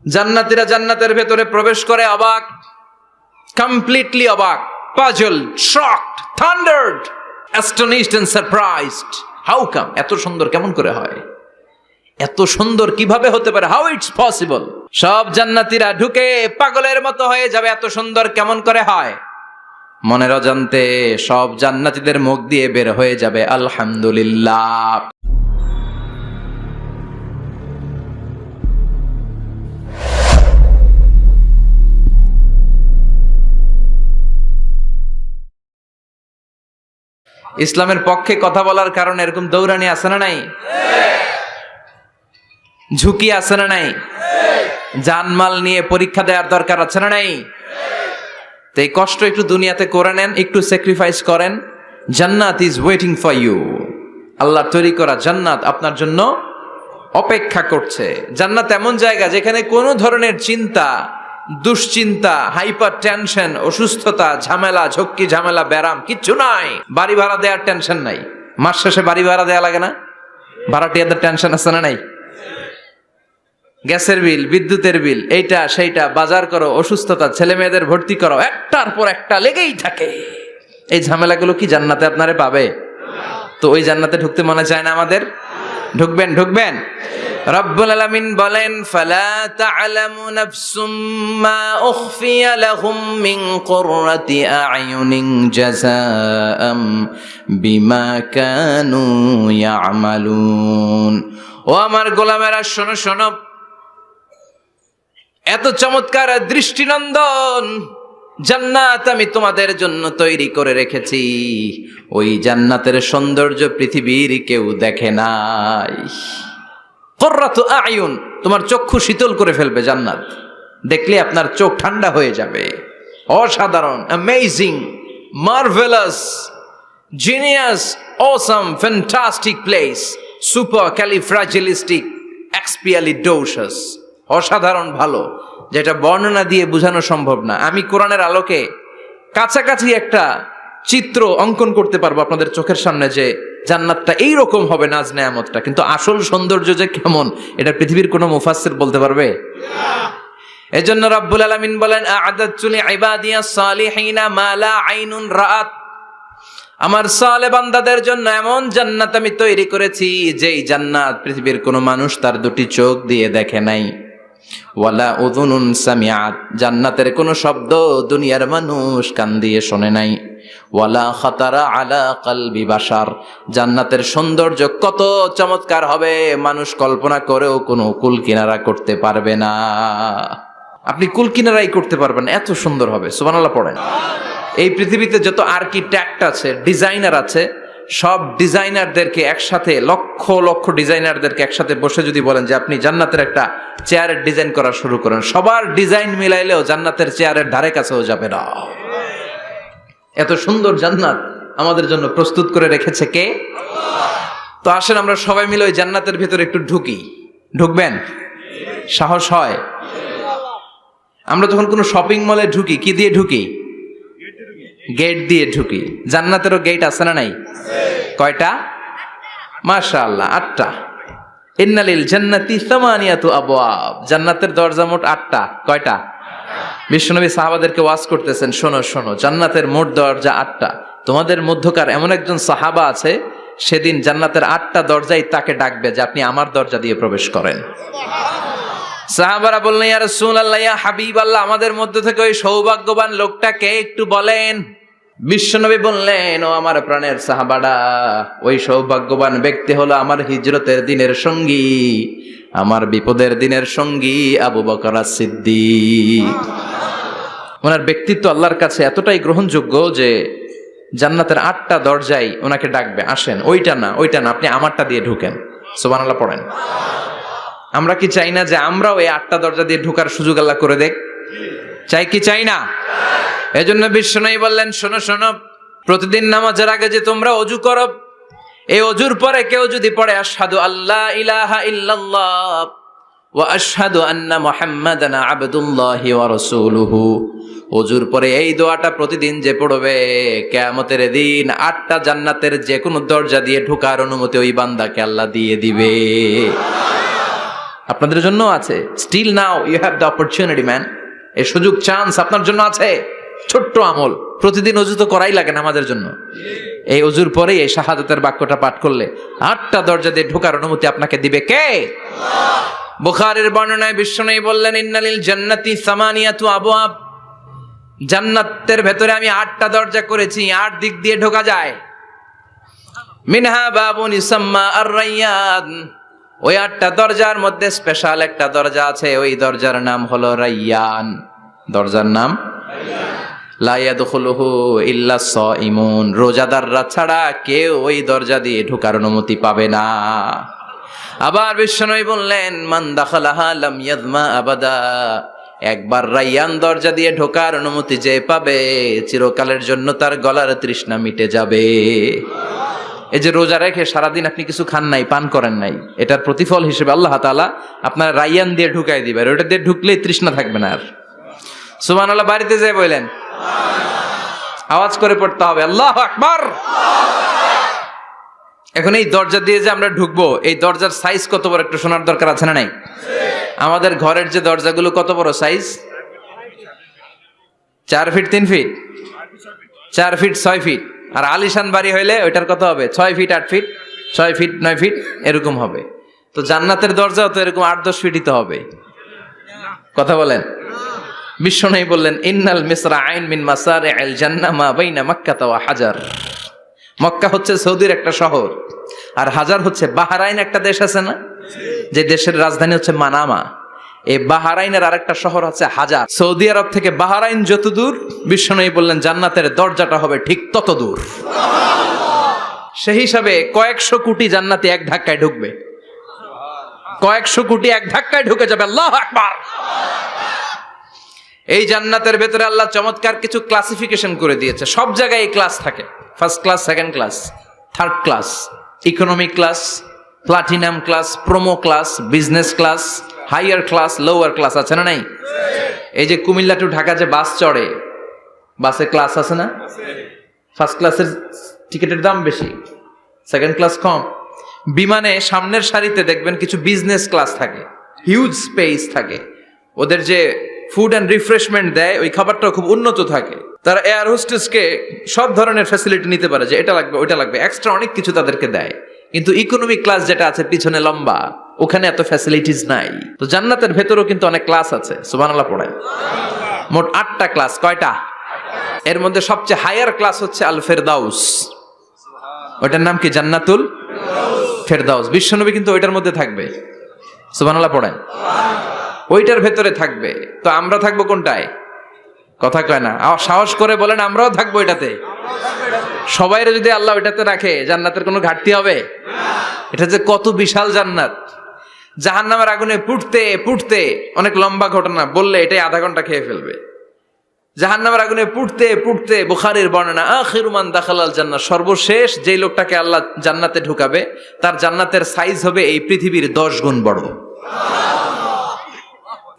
জান্নাতীরা জান্নাতের ভেতরে প্রবেশ করে অবাক, কমপ্লিটলি অবাক, puzzled, shocked, thundered, astonished and surprised. How come? এত সুন্দর কেমন করে হয়? এত সুন্দর কিভাবে হতে পারে? How it's possible? সব জান্নাতীরা ঢুকে পাগলের মতো হয়ে যাবে, এত সুন্দর কেমন করে হয়? মনের অজান্তে সব জান্নাতীদের মুখ দিয়ে বের হয়ে যাবে আলহামদুলিল্লাহ। ইসলামের পক্ষে কথা বলার কারণে এরকম দৌড়ানি আছে না নাই? ঝুঁকি আছে না নাই? জানমাল নিয়ে পরীক্ষা দেওয়ার দরকার আছে না নাই? তো এই কষ্ট একটু দুনিয়াতে করে নেন, একটু স্যাক্রিফাইস করেন। জান্নাত ইজ ওয়েটিং ফর ইউ। আল্লাহর তৈরি করা জান্নাত আপনার জন্য অপেক্ষা করছে। জান্নাত এমন জায়গা যেখানে কোনো ধরনের চিন্তা, দুশ্চিন্তা, হাইপার টেনশন, অসুস্থতা, ঝামেলা, ঝক্কি ঝামেলা, ব্যারাম কিচ্ছু নাই। বাড়ি ভাড়া দেওয়ার টেনশন নাই। মাস শেষে বাড়ি ভাড়া দেওয়া লাগে না? ভাড়াটিয়াদের টেনশন আছে না নাই? গ্যাসের বিল, বিদ্যুতের বিল, এইটা সেইটা, বাজার করো, অসুস্থতা, ছেলে মেয়েদের ভর্তি করো, একটার পর একটা লেগেই থাকে। এই ঝামেলাগুলো কি জান্নাতে আপনারে পাবে? তো ওই জান্নাতে ঢুকতে মনে চায় না আমাদের? ঢুকবেন, ঢুকবেন। রব্বুল আলামিন বলেন, ফালা তা'লামু নাফসুম মা উখফিয়া লাহুম মিন কুররাতি আ'য়ুনিন জাযাআম বিমা কানু ইয়া'মালুন। ও আমার গোলামেরা, শোনো শোনো, এত চমৎকার দৃষ্টিনন্দন জান্নাত আমি তোমাদের জন্য তৈরি করে রেখেছি। ওই জান্নাতের সৌন্দর্য পৃথিবীর কেউ দেখে নাই। কুররাতু আ'য়ুন, তোমার চক্ষু শীতল করে ফেলবে জান্নাত। দেখলে আপনার চোখ ঠান্ডা হয়ে যাবে। অসাধারণ, amazing, marvellous, genius, awesome, fantastic place, supercalifragilisticexpialidocious. অসাধারণ ভালো, যেটা বর্ণনা দিয়ে বোঝানো সম্ভব না। আমি কোরআনের আলোকে কাছাকাছি একটা চিত্র অঙ্কন করতে পারবো আপনাদের চোখের সামনে, যে জান্নাতটা এইরকম হবে, নাজ নেয়ামতটা। কিন্তু আসল সৌন্দর্য যে কেমন, এটা পৃথিবীর কোনো মুফাসসির বলতে পারবে? এজন্য রব্বুল আলামিন বলেন, আ'আদাতু লিইবাদিয়াস সালিহিনা মা লা আইনুন রাআত। আমার সালে বান্দাদের জন্য এমন জান্নাত আমি তৈরি করেছি, যেই জান্নাত পৃথিবীর কোনো মানুষ তার দুটি চোখ দিয়ে দেখে নাই। ওয়ালা উযুনুন সামিআত, জান্নাতের কোনো শব্দ দুনিয়ার মানুষ কান দিয়ে শোনে নাই। ওয়ালা খাতারা আলা কলবি বাশার, জান্নাতের সৌন্দর্য কত চমৎকার হবে মানুষ কল্পনা করেও কোনো কুল কিনারা করতে পারবে না। আপনি কুল কিনারাই করতে পারবেন, এত সুন্দর হবে। সুবহানাল্লাহ পড়েন। এই পৃথিবীতে যত আর্কিটেক্ট আছে, ডিজাইনার আছে, সব ডিজাইনারদেরকে একসাথে, লক্ষ লক্ষ ডিজাইনারদেরকে একসাথে বসে যদি বলেন যে আপনি জান্নাতের একটা চেয়ারের ডিজাইন করা শুরু করেন, সবার ডিজাইন মিলাইলেও জান্নাতের চেয়ারের ধারে কাছেও যাবে না। এত সুন্দর জান্নাত আমাদের জন্য প্রস্তুত করে রেখেছে কে? তো আসেন আমরা সবাই মিলে ওই জান্নাতের ভিতরে একটু ঢুকি। ঢুকবেন? সাহস হয়? আমরা যখন কোনো শপিং মলে ঢুকি, কি দিয়ে ঢুকি? গেট দিয়ে ঢুকি। জান্নাতেরও গেট আছে না নাই? কয়টা? মাশাআল্লাহ, 8টা। ইন্নালিল জান্নাতি সামানিয়াতু আবওয়াব, জান্নাতের দরজা মোট 8টা। কয়টা? বিশ্বনবী সাহাবাদেরকে ওয়াজ করতেছেন, শোনো শোনো, জান্নাতের মোট দরজা 8টা। তোমাদের মধ্যকার এমন একজন সাহাবা আছে, সেদিন জান্নাতের 8টা দরজাই তাকে ডাকবে যে আপনি আমার দরজা দিয়ে প্রবেশ করেন। সাহাবারা বললেন, ইয়া রাসূলুল্লাহ, ইয়া হাবিবাল্লাহ, আমাদের মধ্য থেকে ওই সৌভাগ্যবান লোকটাকে একটু বলেন। বিশ্বনবী বললেন, ও আমার প্রাণের সাহাবারা, ওই সৌভাগ্যবান ব্যক্তি হলো আমার হিজরতের দিনের সঙ্গী, আমার বিপদের দিনের সঙ্গী আবু বকর as-সিদ্দিক। ওনার ব্যক্তিত্ব আল্লাহর কাছে এতটাই গ্রহণযোগ্য যে জান্নাতের 8টা দরজাই ওনাকে ডাকবে, আসেন। ওইটা না, ওইটা না, আপনি আমারটা দিয়ে ঢুকেন। সুবহানাল্লাহ পড়েন। আমরা কি চাই না যে আমরাও এই 8টা দরজা দিয়ে ঢোকার সুযোগ আল্লাহ করে দেখ? চাই কি চাই না? এজন্য বিশ্বনবী বললেন, শোনো শোনো, প্রতিদিন নামাজের আগে যে তোমরা ওযু করো, এই ওযুর পরে কেউ যদি পড়ে আশহাদু আল্লা ইলাহা ইল্লাল্লাহ ওয়া আশহাদু আন্না মুহাম্মাদান আবদুল্লাহি ওয়া রাসূলুহু, ওযুর পরে এই দোয়াটা প্রতিদিন যে পড়বে, কিয়ামতের দিন 8টা জান্নাতের যে কোনো দরজা দিয়ে ঢোকার অনুমতি ওই বান্দাকে আল্লাহ দিয়ে দিবে। আপনাদের জন্য আছে। Still now you have the opportunity man. এই সুযোগ, চান্স আপনার জন্য আছে। ছোট্ট আমল, প্রতিদিন অজু তো করাই লাগে না আমাদের জন্য। এই অজুর পরেই এই শাহাদাতের বাক্যটা পাঠ করলে 8টা দরজা দিয়ে ঢোকার অনুমতি আপনাকে দিবে কে? বুখারীর বর্ণনায় বিশ্বনবী বললেন, ইন্নালিল জান্নাতি সামানিয়াতু আবওয়াব, জান্নাতের ভেতরে আমি 8টা দরজা করেছি, 8 দিক দিয়ে ঢোকা যায়। মিনহা বাবুন ইউসাম্মা আর-রায়্যান, ওই 8টা দরজার মধ্যে স্পেশাল একটা দরজা আছে, ওই দরজার নাম হলো রায়্যান। দরজার নাম লা ইয়াদখুলুহু ইল্লা সাইমুন, রোজাদাররা ছাড়া কেউ ওই দরজা দিয়ে ঢোকার অনুমতি পাবে না। আবার বিশ্বনবী বললেন, মান দাখালাহা লাম ইয়াযমা আবাদা, একবার রায়্যান দরজা দিয়ে ঢোকার অনুমতি যে পাবে, চিরকালের জন্য তার গলার তৃষ্ণা মিটে যাবে। এই যে রোজা রেখে সারাদিন আপনি কিছু খান নাই, পান করেন নাই, এটার প্রতিফল হিসেবে আল্লাহ তাআলা আপনার রায়্যান দিয়ে ঢুকাই দিবেন। ওটা দিয়ে ঢুকলেই তৃষ্ণা থাকবে না আর। সুবহানাল্লাহ। বাড়িতে যেয়ে বললেন, আওয়াজ করে পড়তে হবে আল্লাহু আকবার। এখন এই দরজা দিয়ে যে আমরা ঢুকবো, এই দরজার সাইজ কত বড় একটু শোনার দরকার আছে না নাই? আমাদের ঘরের যে দরজাগুলো কত বড় size? 4 feet 3 feet, 4 feet 6 feet. আর আলিশান বাড়ি হইলে ওইটার কত হবে? 6 ফিট 8 ফিট, 6 ফিট 9 ফিট এরকম হবে। তো জান্নাতের দরজাও তো এরকম 8-10 ফিটই তো হবে। কথা বলেন। বিশ্বনবী বললেন, ইন্নাল মিসরাআইন মিন মাসারি'আল জান্নাহ মা বাইনা মক্কা ওয়া হাজার। মক্কা হচ্ছে সৌদির একটা শহর, আর হাজার হচ্ছে বাহরাইন, একটা দেশ আছে না, যে দেশের রাজধানী হচ্ছে মানামা। এই বাহরাইনের আরেকটা শহর আছে হাজার। সৌদি আরব থেকে বাহরাইন যত দূর, বিশ্বনবী বললেন জান্নাতের দরজাটা হবে ঠিক তত দূর। সেই হিসাবে কয়েকশো কোটি জান্নাতি এক ধাক্কায় ঢুকবে, কয়েকশো কোটি এক ধাক্কায় ঢুকে যাবে। আল্লাহু আকবার। এই জান্নাতের ভেতরে আল্লাহ চমৎকার কিছু ক্লাসিফিকেশন করে দিয়েছে। সব জায়গায় এই ক্লাস থাকে, first class, second class, third class, economy class, platinum class, promo class, business class, higher class, lower class, আছে না নাই? এই যে কুমিল্লা টু ঢাকা যে বাস চড়ে, বাসে ক্লাস আছে না? ফার্স্ট ক্লাসের টিকিটের দাম বেশি, সেকেন্ড ক্লাস কম। বিমানে সামনের সারিতে দেখবেন কিছু বিজনেস ক্লাস থাকে, হিউজ স্পেস থাকে, ওদের যে ফুড অ্যান্ড রিফ্রেশমেন্ট দেয় ওই খাবারটাও খুব উন্নত থাকে। তারা এয়ার হোস্টেসকে সব ধরনের ফ্যাসিলিটি নিতে পারে, যে এটা লাগবে ওইটা লাগবে, এক্সট্রা অনেক কিছু তাদেরকে দেয়। কিন্তু ইকোনমিক ক্লাস যেটা আছে পিছনে লম্বা, ওখানে এত ফ্যাসিলিটিস নাই। তো জান্নাতের ভেতরেও কিন্তু অনেক ক্লাস আছে, সুবহানাল্লাহ পড়ায়। মোট 8টা ক্লাস। কয়টা? এর মধ্যে সবচেয়ে হায়ার ক্লাস হচ্ছে আল ফেরদাউস। ওইটার নাম কি? জান্নাতুল ফেরদাউস। বিশ্বনবী কিন্তু ওইটার মধ্যে থাকবে, সুবহানাল্লাহ পড়ায়, ওইটার ভেতরে থাকবে। তো আমরা থাকবো কোনটায়? কথা কয় না, সাহস করে বলেন আমরাও থাকবো এটাতে। সবাই যদি আল্লাহ ওইটাতে রাখে, জান্নাতের কোনো ঘাটতি হবে? এটা যে কত বিশাল জান্নাত! জাহান্নামের আগুনে পুড়তে পুড়তে, অনেক লম্বা ঘটনা, বললে এটাই আধা ঘন্টা খেয়ে ফেলবে। জাহান্নামের আগুনে পুড়তে পুড়তে, বুখারীর বর্ণনা, আখিরু মান দাখালাল জান্নাহ, সর্বশেষ যেই লোকটাকে আল্লাহ জান্নাতে ঢুকাবে, তার জান্নাতের সাইজ হবে এই পৃথিবীর 10 গুণ বড়।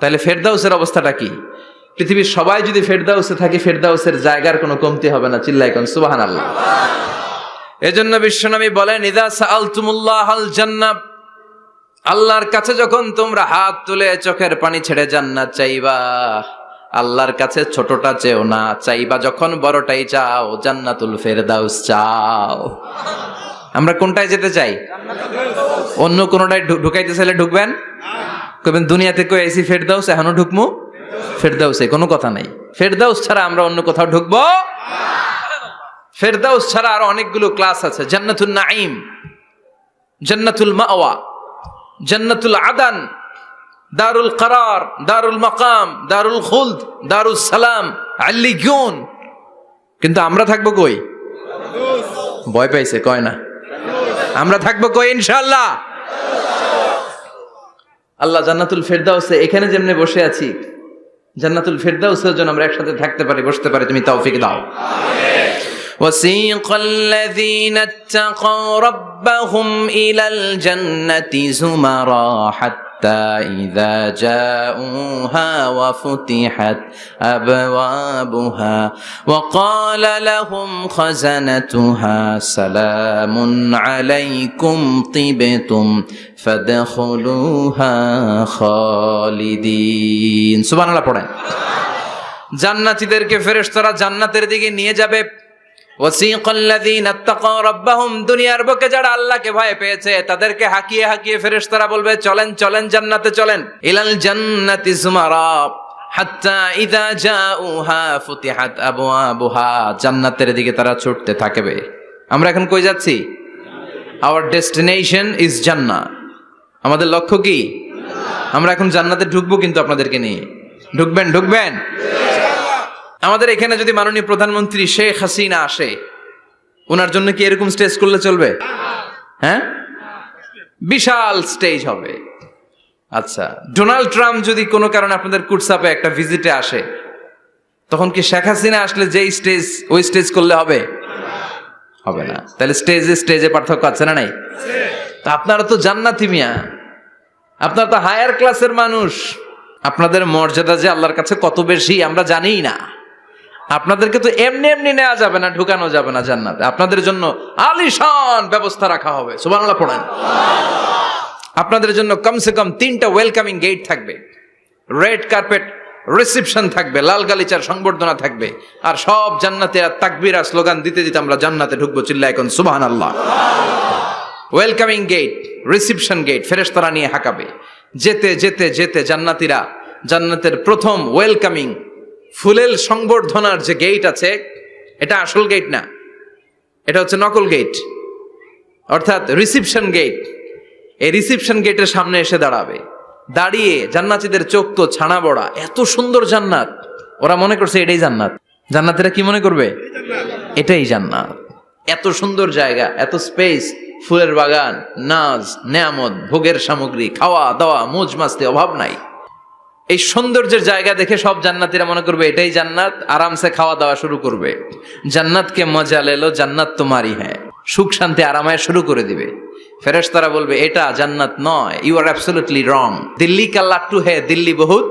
তাহলে ফেরদাউসের অবস্থাটা কি? পৃথিবীর সবাই যদি ফেরদাউসে থাকে, ফেরদাউসের জায়গার কোনো কমতি হবে না। চিল্লায় কোন সুবহানাল্লাহ। এজন্য বিশ্বনবী বলেন, ইযা সাআলতুমুল্লাহাল জান্নাহ, আল্লাহর কাছে যখন তোমরা হাত তুলে চোখের পানি ছেড়ে জান্নাত চাইবা, আল্লাহর কাছে ছোটটা চেও না, চাইবা যখন বড়টাই চাও, জান্নাতুল ফেরদাউস চাও। আমরা কোনটায় যেতে চাই? অন্য কোনটায় ঢুকাইতে চাইলে ঢুকবেন? কবেন দুনিয়াতে কই আইছি ফেরদাউস, এখনো ঢুকমু ফেরদাউসে? কোনো কথা নাই। ফেরদাউস ছাড়া আমরা অন্য কোথাও ঢুকবো? ফেরদাউস ছাড়া আরো অনেকগুলো ক্লাস আছে। জান্নাতুল নাঈম, জান্নাতুল মাওয়া, জান্নাতুল আদান, দারুল করার, দারুল মাকাম, দারুল খুলদ, দারুল সালাম, আল্লিয়ুন। কিন্তু আমরা থাকবো কই? ভয় পাইছে, কয় না। আমরা থাকবো কই? ইনশাআল্লাহ। আল্লাহ জান্নাতুল ফেরদাউসে, এখানে যেমনে বসে আছি, জান্নাতুল ফেরদাউসের জন্য আমরা একসাথে থাকতে পারি, বসতে পারি। তুমি তৌফিক দাও। وسيق الذين اتقوا ربهم إلى الجنة زمرا حتى حتى إذا جاءوها وفتحت أبوابها وقال لهم خزنتها سلام عليكم طبتم فادخلوها خالدين সুবহান আল্লাহ পড়েন। জান্নাতীদেরকে ফেরেশতারা জান্নাতের দিকে নিয়ে যাবে। ওয়াসিকাল্লাযীনা ইত্তাকাউ রাব্বাহুম, দুনিয়ার বুকে যারা আল্লাহকে ভয় পেয়েছে তাদেরকে হাকিয়ে হাকিয়ে ফেরেশতারা বলবে চলেন চলেন জান্নাতে চলেন। ইলাল জান্নাতি যুমারা হাত্তা ইযা জাউহা ফুতিহাত আবওয়াবুহা, জান্নাতের দিকে তারা ছুটতে থাকবে। আমরা এখন কই যাচ্ছি? আওয়ার ডেস্টিনেশন ইজ জান্নাহ। আমাদের লক্ষ্য কি? আমরা এখন জান্নাতে ঢুকবো, কিন্তু আপনাদেরকে নিয়ে ঢুকবেন ঢুকবেন আমাদের এখানে যদি মাননীয় প্রধানমন্ত্রী শেখ হাসিনা আসে, ওনার জন্য কি এরকম স্টেজ করলে চলবে? হ্যাঁ, বিশাল স্টেজ হবে। আচ্ছা, ডোনাল্ড ট্রাম্প যদি কোনো কারণে আপনাদের কুটসাপে একটা ভিজিটে আসে, তখন কি শেখ হাসিনা আসলে যেই স্টেজ ওই স্টেজ করলে হবে? হবে না। তাহলে স্টেজে স্টেজে পার্থক্য আছে না নাই? তা আপনারা তো জান্নাতি মিয়া, আপনারা তো হায়ার ক্লাসের মানুষ। আপনাদের মর্যাদা যে আল্লাহর কাছে কত বেশি আমরা জানিই না। আপনাদেরকে তো এমনি এমনি নেওয়া যাবে না, ঢুকানো যাবে না জান্নাতে। আপনাদের জন্য আলিশান ব্যবস্থা রাখা হবে। সুবহানাল্লাহ পড়েন। আপনাদের জন্য কমসে কম 3টা ওয়েলকামিং গেট থাকবে, রেড কার্পেট রিসেপশন থাকবে, লাল গালিচার সংবর্ধনা থাকবে, আর সব জান্নাতীরা তাকবীর আর স্লোগান দিতে দিতে আমরা জান্নাতে ঢুকবো। চিল্লায় এখন সুবহানাল্লাহ। ওয়েলকামিং গেট, রিসেপশন গেট ফেরেশতারা নিয়ে হাঁকাবে। যেতে যেতে যেতে জান্নাতীরা জান্নাতের প্রথম ওয়েলকামিং ফুলেল সংবর্ধনার যে গেট আছে, এটা আসল গেট না, এটা হচ্ছে নকল গেট, অর্থাৎ রিসেপশন গেট। এই রিসেপশন গেটের সামনে এসে দাঁড়াবে। দাঁড়িয়ে জান্নাতীদের চোখ তো ছানা বড়া, এত সুন্দর জান্নাত। ওরা মনে করছে এটাই জান্নাত। জান্নাতীরা কি মনে করবে? এটাই জান্নাত। এত সুন্দর জায়গা, এত স্পেস, ফুলের বাগান, নাজ নেয়ামত, ভোগের সামগ্রী, খাওয়া দাওয়া, মৌজ মাস্তি, অভাব নাই। এই সৌন্দর্যের জায়গা দেখে সব জান্নাতীরা মনে করবে এটাই জান্নাত, আরামসে খাওয়া দাওয়া শুরু করবে। জান্নাতকে মজা লেলো, জান্নাত তোমারই হ্যাঁ, সুখ শান্তি আরামায় শুরু করে দিবে। ফেরেশতারা বলবে এটা জান্নাত নয়, you are absolutely wrong. Delhi কা লাট্টু হ্যাঁ, দিল্লি বহুত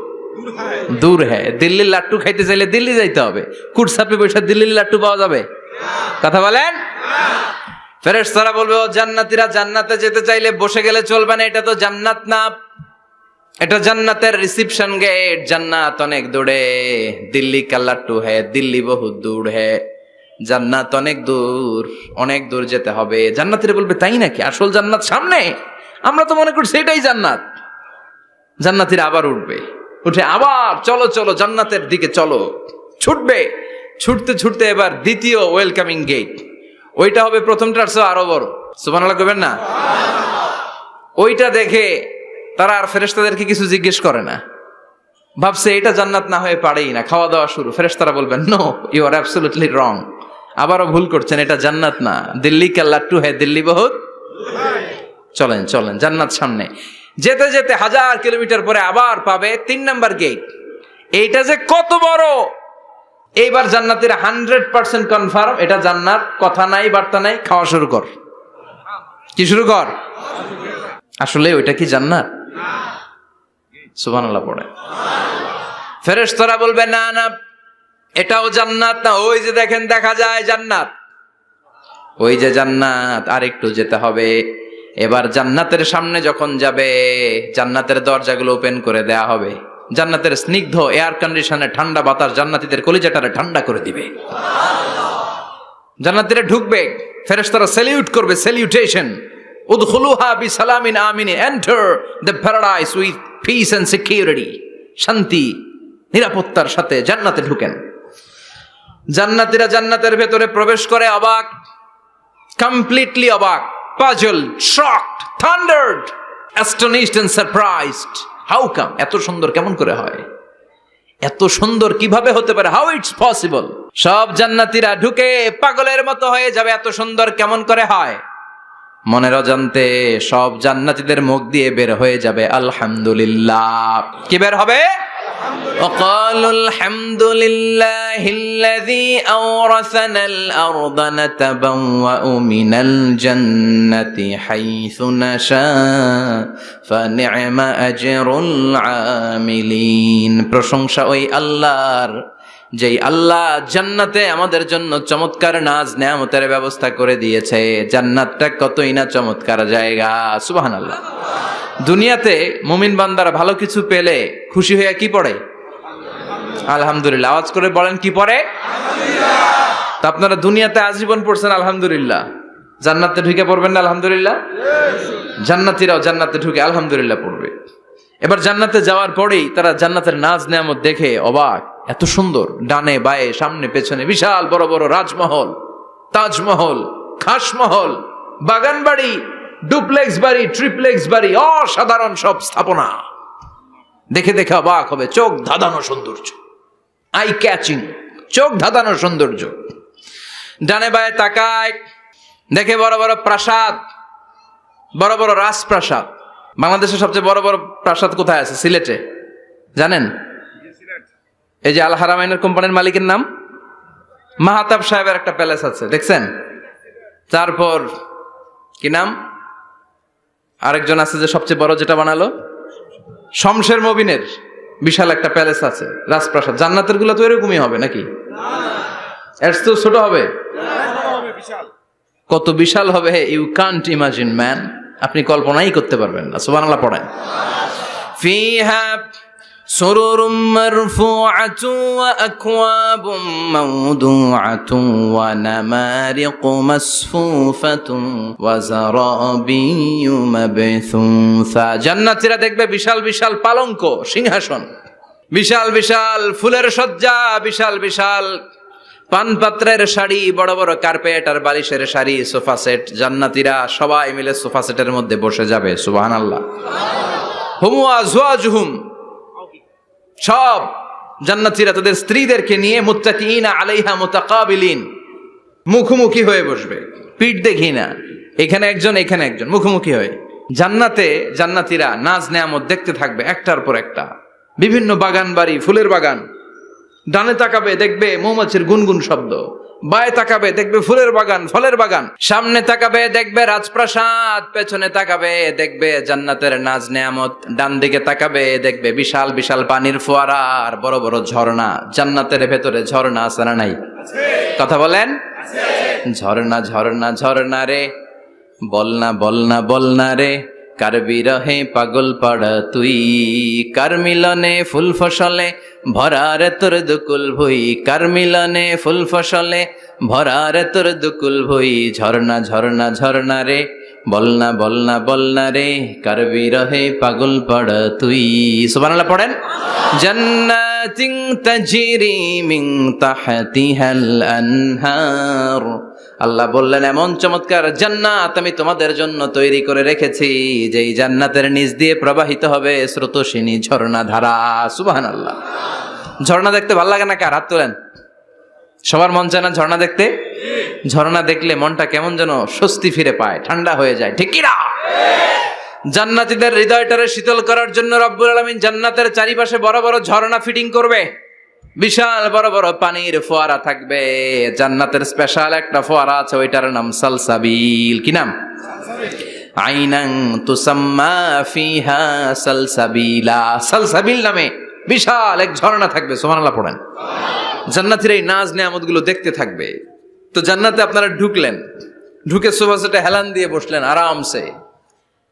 দূর হ্যাঁ। দিল্লির লাট্টু খাইতে চাইলে দিল্লি যাইতে হবে। কুটসাপে বসে দিল্লির লাট্টু পাওয়া যাবে? কথা বলেন। ফেরেশতারা বলবে ও জান্নাতীরা, জান্নাতে যেতে চাইলে বসে গেলে চলবে না, এটা তো জান্নাত না, এটা জান্নাতের রিসেপশন গেট। জান্নাত অনেক দূরে, দিল্লি কা লাট্টু হ্যাঁ, দিল্লি বহুত দূর হ্যাঁ। জান্নাত অনেক দূর, অনেক দূর যেতে হবে। জান্নাতীরা বলবে তাই নাকি? আসল জান্নাত সামনে? আমরা তো মনে করছি এটাই জান্নাত। জান্নাতীরা আবার উঠবে, উঠে আবার চলো চলো জান্নাতের দিকে চলো, ছুটবে। ছুটতে ছুটতে এবার দ্বিতীয় ওয়েলকামিং গেট, ওইটা হবে প্রথমটার চেয়ে আরো বড়। সুবহানাল্লাহ কইবেন না? ওইটা দেখে তারা আর ফেরেশতাদেরকে কিছু জিজ্ঞেস করে না, ভাবছে এটা জান্নাত না হয়ে পারেই না। খাওয়া দাওয়া শুরু। ফেরেশতারা বলবেন no, you are absolutely wrong, আবারও ভুল করছেন, এটা জান্নাত না, দিল্লি কা লাট্টু হ্যাঁ, দিল্লি বহুত। চলেন চলেন জান্নাত সামনে। যেতে যেতে 1000 কিলোমিটার পরে আবার পাবে 3 নাম্বার গেট। এইটা যে কত বড়! এইবার জান্নাতীরা 100% কনফার্ম এটা জান্নাত, কথা নাই বার্তা নাই, খাওয়া শুরু কর। কি শুরু কর? আসলে ওইটা কি জান্নাত? সুবহানাল্লাহ পড়ে। ফেরেশতারা বলবে না না, এটাও জান্নাত না, ওই যে দেখেন দেখা যায় জান্নাত, ওই যে জান্নাত, আর একটু যেতে হবে। এবার জান্নাতের সামনে যখন যাবে, জান্নাতের দরজাগুলো ওপেন করে দেয়া হবে। জান্নাতের স্নিগ্ধ এয়ার কন্ডিশনে ঠান্ডা বাতাস জান্নাতীদের কলিজাটারে ঠান্ডা করে দিবে। জান্নাতীরা ঢুকবে, ফেরেশতারা স্যালিউট করবে, স্যালিউটেশন। উদখুলুহা বিসালামিন আমিন, enter the paradise with peace and security. শান্তি নিরাপত্তার সাথে জান্নাতে ঢুকেন। জান্নাতীরা জান্নাতের ভেতরে প্রবেশ করে অবাক, কমপ্লিটলি অবাক, puzzled, shocked, thundered, astonished and surprised. How come? এত সুন্দর কেমন করে হয়? এত সুন্দর কিভাবে হতে পারে? How it's possible? সব জান্নাতীরা ঢুকে পাগলের মতো হয়ে যাবে, এত সুন্দর কেমন করে হয়? মনের অজান্তে সব জান্নাতীদের মুখ দিয়ে বের হয়ে যাবে আলহামদুলিল্লাহ। কি বের হবে? وقالوا الحمد لله الذي أورثنا الأرض نتبوأ من الجنة حيث نشاء فنعم أجر العاملين প্রশংসা ওই আল্লাহর, যেই আল্লাহ জান্নাতে আমাদের জন্য চমৎকার নাজ নেয়ামতের ব্যবস্থা করে দিয়েছে। জান্নাতটা কতই না চমৎকার জায়গা, সুবহানাল্লাহ। দুনিয়াতে মুমিন বান্দারা ভালো কিছু পেলে খুশি হয়ে কি পড়ে? আলহামদুলিল্লাহ। আওয়াজ করে বলেন কি পড়ে? তা আপনারা দুনিয়াতে আজীবন পড়ছেন আলহামদুলিল্লাহ, জান্নাতে ঢুকে পড়বেন না আলহামদুলিল্লাহ? জান্নাতীরাও জান্নাতে ঢুকে আলহামদুলিল্লাহ পড়বে। এবার জান্নাতে যাওয়ার পরেই তারা জান্নাতের নাজ নেয়ামত দেখে অবাক, এত সুন্দর, ডানে বায়ে সামনে পেছনে বিশাল বড় বড় রাজমহল, তাজমহল, খাসমহল, বাগান বাড়ি, ডুপ্লেক্স বাড়ি, ট্রিপ্লেক্স বাড়ি, অসাধারণ সব স্থাপনা দেখে দেখে অবাক হবে। চোখ ধাঁধানো সৌন্দর্য, আই ক্যাচিং, চোখ ধাঁধানো সৌন্দর্য। ডানে বায়ে তাকায়, দেখে বড় বড় প্রাসাদ, বড় বড় রাজপ্রাসাদ। বাংলাদেশের সবচেয়ে বড় বড় প্রাসাদ কোথায় আছে? সিলেটে, জানেন? এই যে আল হারামাইনের কোম্পানির মালিকের নাম মাহাতাব সাহেবের একটা প্যালেস আছে, দেখছেন? তারপর কি নাম আরেকজন আছে যে সবচেয়ে বড় যেটা বানালো, শমশের মবিনের বিশাল একটা প্যালেস আছে, রাজপ্রাসাদ। জান্নাতের গুলো তো এরকমই হবে নাকি? এর তো ছোট হবে? কত বিশাল হবে, ইউ কান্ট ইমাজিন ম্যান, আপনি কল্পনাই করতে পারবেন না। সুবহানাল্লাহ পড়েন। ফিহা সুরুরুম মারফুআতুন ওয়া আকওয়াবুম মাওদুআতুন ওয়া নামারিকু মাসফুফাতুন ওয়া যারাবিয়্যু মাবথুসা। জান্নাতীরা দেখবে বিশাল বিশাল পালঙ্ক, সিংহাসন, বিশাল বিশাল ফুলের সজ্জা, বিশাল বিশাল পানপাত্রের শাড়ি, বড় বড় কার্পেট আর বালিশের শাড়ি, সোফা সেট। জান্নাতীরা সবাই মিলে সোফা সেটের মধ্যে বসে যাবে। সুবহানাল্লাহ। হুম ওয়া আজওয়াজুহুম, সব জান্নাতীরা তাদের স্ত্রীদেরকে নিয়ে মুত্তাকিইনা আলাইহা মুতাকাবিলিন, মুখোমুখি হয়ে বসবে, পিঠ দেখি না, এখানে একজন এখানে একজন, মুখোমুখি হয়ে। জান্নাতে জান্নাতীরা নাজ নেয়ামত দেখতে থাকবে একটার পর একটা, বিভিন্ন বাগান বাড়ি, ফুলের বাগান। ডানে তাকাবে দেখবে মৌমাছির গুনগুন শব্দ, বায়ে তাকাবে দেখবে ফুলের বাগান, ফলের বাগান, সামনে তাকাবে দেখবে রাজপ্রাসাদ, পেছনে তাকাবে দেখবে জান্নাতের নাজ নেয়ামত, ডান দিকে তাকাবে দেখবে বিশাল বিশাল পানির ফোয়ারা আর বড় বড় ঝর্ণা। জান্নাতের ভেতরে ঝর্ণা আছে না নাই? কথা বলেন। ঝর্ণা ঝর্ণা ঝর্ণা রে, বলনা বলনা বলনা রে, কার বিরহে পাগল পাড়া তুই, কার মিলনে ফুল ফসলে ভরারে তোর দুকুল ভুই, কার মিলনে ফুল ফসলে ভরারে তোর দুকুল ভুই। ঝর্ণা ঝর্ণা ঝর্ণা রে, বলনা বলনা বলনা রে, কার বিরহে পাগল পাড়া তুই। সুবহানাল্লাহ পড়েন। জান্নাতিন তাজরি মিন তাহতিহাল আনহার, আল্লাহ বললেন এমন চমৎকার জান্নাত আমি তোমাদের জন্য তৈরি করে রেখেছি, যেই জান্নাতের নিচ দিয়ে প্রবাহিত হবে স্রোতস্বিনী ঝর্ণা ধারা। সুবহানাল্লাহ। ঝর্ণা দেখতে ভালো লাগে না কার? হাত তোলেন। সবার মন চায় না ঝর্ণা দেখতে? ঝর্ণা দেখলে মনটা কেমন যেন স্বস্তি ফিরে পায়, ঠান্ডা হয়ে যায়, ঠিক কি না? জান্নাতীদের হৃদয়টারে শীতল করার জন্য রব্বুল আলামিন জান্নাতের চারিপাশে বড় বড় ঝর্ণা ফিটিং করবে, বিশাল বড় বড় পানির ফোয়ারা থাকবে। জান্নাতের স্পেশাল একটা ফোয়ারা আছে, ওইটার নাম সালসাবিল। কি নাম? আইনাং তুসাম্মা ফিহা সালসাবিলা। সালসাবিল নামে বিশাল এক ঝর্ণা থাকবে। সুবহানাল্লাহ পড়েন। জান্নাতীরা এই নাজ নেয়ামত গুলো দেখতে থাকবে। তো জান্নাতে আপনারা ঢুকলেন, ঢুকে সোফা সেটে হেলান দিয়ে বসলেন আরামসে,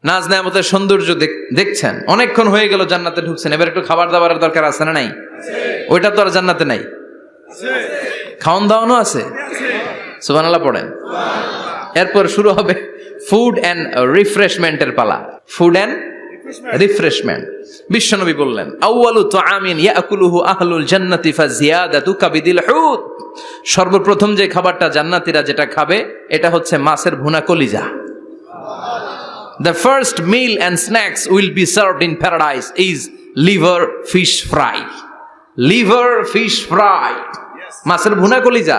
নাজ নেয়ামতের সৌন্দর্য দেখছেন। অনেকক্ষণ হয়ে গেল জান্নাতে ঢুকছেন, এবার একটু খাবার দাবারের দরকার আছে না নাই? ওইটা তো আর জান্নাতে নাই। খাওয়ান দাওয়ানো আছে। সুবহানাল্লাহ পড়েন। এরপর শুরু হবে ফুড এন্ড রিফ্রেশমেন্টের পালা। Food and refreshment. বিশ্বনবী বললেন, আউয়ালু তুআমিন ইয়াকুলুহু আহলুল জান্নাতি ফাজিয়াদাতু কাবিদিল হুত। সর্বপ্রথম যে খাবারটা জান্নাতীরা যেটা খাবে এটা হচ্ছে মাছের ভুনা কলিজা। The first meal and snacks will be served in paradise is liver fish fry. Liver fish fry. মাছের ভুনা কলিজা।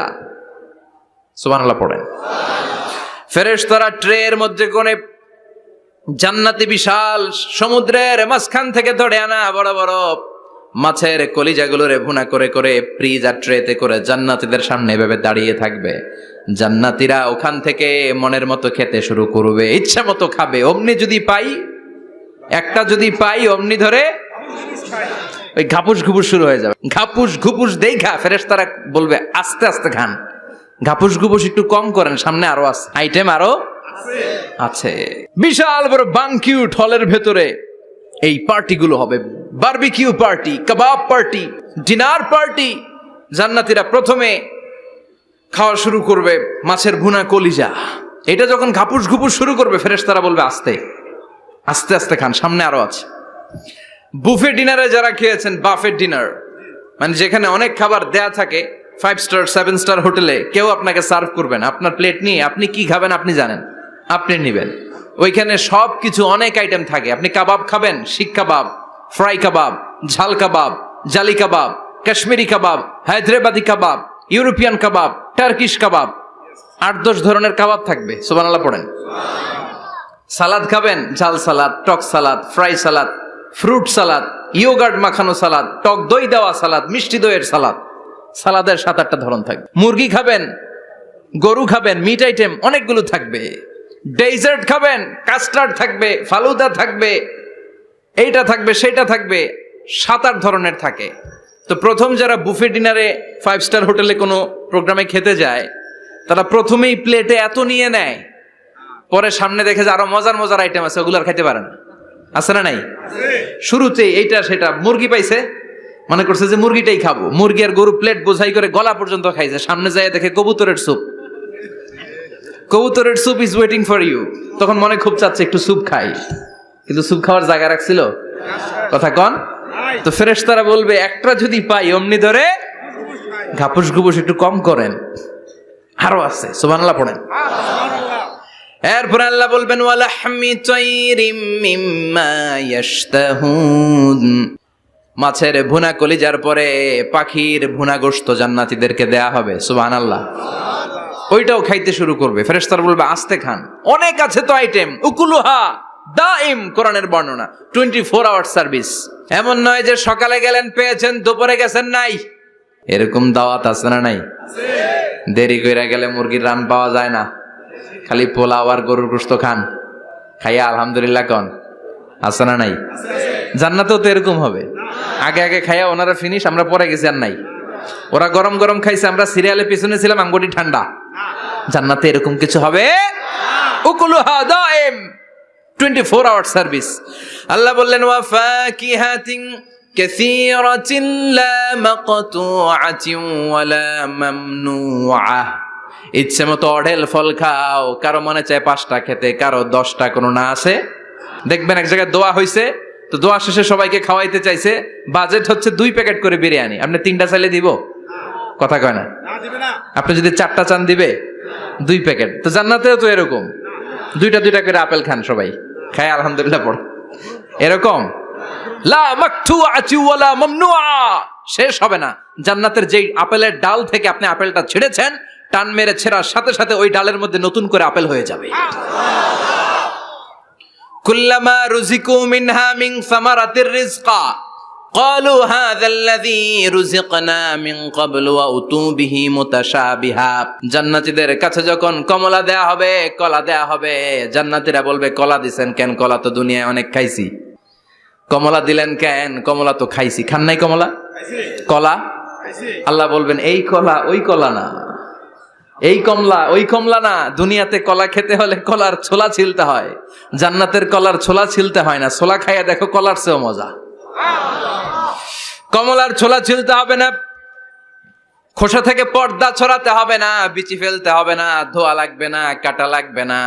সুবহানাল্লাহ পড়েন। ফেরেশতারা ট্রের মধ্যে কোণে জান্নাতি বিশাল সমুদ্রের মাঝখান থেকে ধরে আনা বড় বড় মাছের কলিজাগুলোরে ভুনা করে করে ফ্রিজ আর ট্রেতে করে জান্নাতীদের সামনে এভাবে দাঁড়িয়ে থাকবে। জান্নাতীরা ওখান থেকে মনের মতো খেতে শুরু করবে, ইচ্ছা মতো খাবে। অমনি যদি পাই, একটা যদি পাই, অমনি ধরে ওই ঘাপুস ঘুপুস শুরু হয়ে যাবে। ঘাপুস ঘুপুস দেখা ফেরেশতারা বলবে আস্তে আস্তে খান, ঘাপুস ঘুপুস একটু কম করেন, সামনে আরো আছে, আইটেম আরো আছে। বিশাল বড় বানকিউট হলের ভেতরে এই পার্টিগুলো হবে, বারবিকিউ পার্টি, কাবাব পার্টি, ডিনার পার্টি। জান্নাতীরা প্রথমে খাওয়া শুরু করবে মাছের ভুনা কলিজা। এটা যখন ঘাপুস ঘুপুস শুরু করবে ফেরেশতারা বলবে আস্তে আস্তে আস্তে খান, সামনে আরো আছে। বুফে ডিনারে যারা খেয়েছেন, বাফেট ডিনার মানে যেখানে অনেক খাবার দেয়া থাকে, 5 স্টার 7 স্টার হোটেলে কেউ আপনাকে সার্ভ করবেন, আপনার প্লেট নিয়ে আপনি কি খাবেন আপনি জানেন, আপনি নেবেন। ওইখানে সব কিছু অনেক আইটেম থাকে। আপনি কাবাব খাবেন, শিক কাবাব, ফ্রাই কাবাব, ঝাল কাবাব, জালি কাবাব, কাশ্মীরি কাবাব, হায়দ্রাবাদি কাবাব, ইউরোপিয়ান কাবাব, টার্কিশ কাবাব, 8-10 ধরনের কাবাব থাকবে। সুবহানাল্লাহ পড়েন। সালাদ খাবেন, ঝাল সালাদ, টক salad, fry salad, fruit salad, yoghurt মাখানো সালাদ, টক দই দেওয়া সালাদ, মিষ্টি দইয়ের সালাদ। সালাদের 7-8টা ধরন থাকবে। মুরগি খাবেন, গরু খাবেন, মিট আইটেম অনেকগুলো থাকবে। ডেজার্ট খাবেন, কাস্টার্ড থাকবে, ফালুদা থাকবে, এইটা থাকবে, সেটা থাকবে, 7-8 ধরনের থাকে। তো প্রথম যারা বুফে ডিনারে 5 স্টার হোটেলে কোনো প্রোগ্রামে খেতে যায়, তারা প্রথমেই প্লেটে এত নিয়ে নেয়, পরে সামনে দেখে যে আরো মজার মজার আইটেম আছে, ওগুলো আর খাইতে পারে না। আছে না নাই? শুরুতে এইটা সেটা মুরগি পাইছে, মনে করছে যে মুরগিটাই খাবো, মুরগি আর গরু প্লেট বোঝাই করে গলা পর্যন্ত খাইছে। সামনে যায় দেখে কবুতরের স্যুপ, কবুতরের soup is waiting for you. তখন মনে খুব চাচ্ছে একটু স্যুপ খাই, কিন্তু স্যুপ খাওয়ার জায়গা রাখছিল কথা কন। তো ফেরেশতারা বলবে একটা যদি পাই অমনি ধরে ঘাপুস ঘুপুস একটু কম করেন, আরো আছে। সুবহানাল্লাহ পড়েন। এরপর আল্লাহ বলবেন ওয়ালাহমি তাইরিম মিম্মা ইয়াশতাহুন। মাছের ভুনা কলিজার পরে পাখির ভুনা গোশত জান্নাতীদেরকে দেয়া হবে। সুবহানাল্লাহ। ওইটাও খাইতে শুরু করবে। ফেরেশতারা বলবে আস্তে খান, অনেক আছে তো আইটেম। উকুলুহা দাইম, কোরআনের বর্ণনা, 24 আওয়ার সার্ভিস। এমন নয় যে সকালে গেলেন পেয়েছেন, দুপুরে গেছেন নাই। এরকম দাওয়াত আছে না নাই? দেরি কইরা গেলে মুরগির রান পাওয়া যায় না, খালি পোলাও আর গরুর গোশত খান, খাইয়া আলহামদুলিল্লাহ কন। আছে না নাই? জান্নাতেও তো এরকম হবে। আগে আগে খাইয়া ওনারা ফিনিশ, আমরা পরে গেছি আর নাই। ওরা গরম গরম খাইছে, আমরা সিরিয়ালে পিছনে ছিলাম, আঙ্গুটি ঠান্ডা। জান্নাতে এরকম কিছু হবে। উকুলুহা দাইম, 24 আওয়ার সার্ভিস। আল্লাহ বললেন ওয়া ফাকিহাতিন কাসীরাতিন লা মাকতুআতিন ওয়া লা মামনুআ। ইচ্ছে মতো অঢেল ফল খাও, কারো মনে চায় 5টা খেতে, কারো 10টা, কোনো না আছে। দেখবেন এক জায়গায় দোয়া হইছে, তো দোয়া শেষে সবাইকে খাওয়াইতে চাইছে, বাজেট হচ্ছে 2 প্যাকেট করে বিরিয়ানি। আপনি 3টা চাইলে দিব? কথা কয় না। আপনি যদি 4টা চান দিবে 2 প্যাকেট। তো জান্নাতেও তো এরকম 2টা করে আপেল খান, সবাই খায় আলহামদুলিল্লাহ পড়। এরকম লা মাকতুআতি ওয়ালা মামনুআ, শেষ হবে না। জান্নাতের যেই আপেলের ডাল থেকে আপনি আপেলটা ছেড়েছেন, টান মেরে ছেড়ার সাথে সাথে ওই ডালের মধ্যে নতুন করে আপেল হয়ে যাবে। কুল্লামা রুজিকু মিনহা মিন সামারাতির রিজকা ক্বালু হাযাল্লাযী রুজিকনা মিন ক্বাবলু ওয়া উতু বিহি মুতাশাবিহা। জান্নাতীদের কাছে যখন কমলা দেয়া হবে, কলা দেয়া হবে, জান্নাতীরা বলবে কলা দিবেন কেন? কলা তো দুনিয়ায় অনেক খাইছি। কমলা দিলেন কেন? কমলা তো খাইছি। খান নাই কমলা? কলা? আল্লাহ বলবেন এই কলা ওই কলা না, এই কমলা ওই কমলা না। দুনিয়াতে কলা খেতে হলে কলার ছোলা ছিলতে হয়, জান্নাতের কলার ছোলা ছিলতে হয় না। ছোলা খাইয়া দেখো, কলার চেয়েও মজা। কমলার ছোলা ছিলতে হবে না, খোসা থেকে পর্দা ছড়াতে হবে না, বিচি ফেলতে হবে না, ধোয়া লাগবে না, কাটা লাগবে না।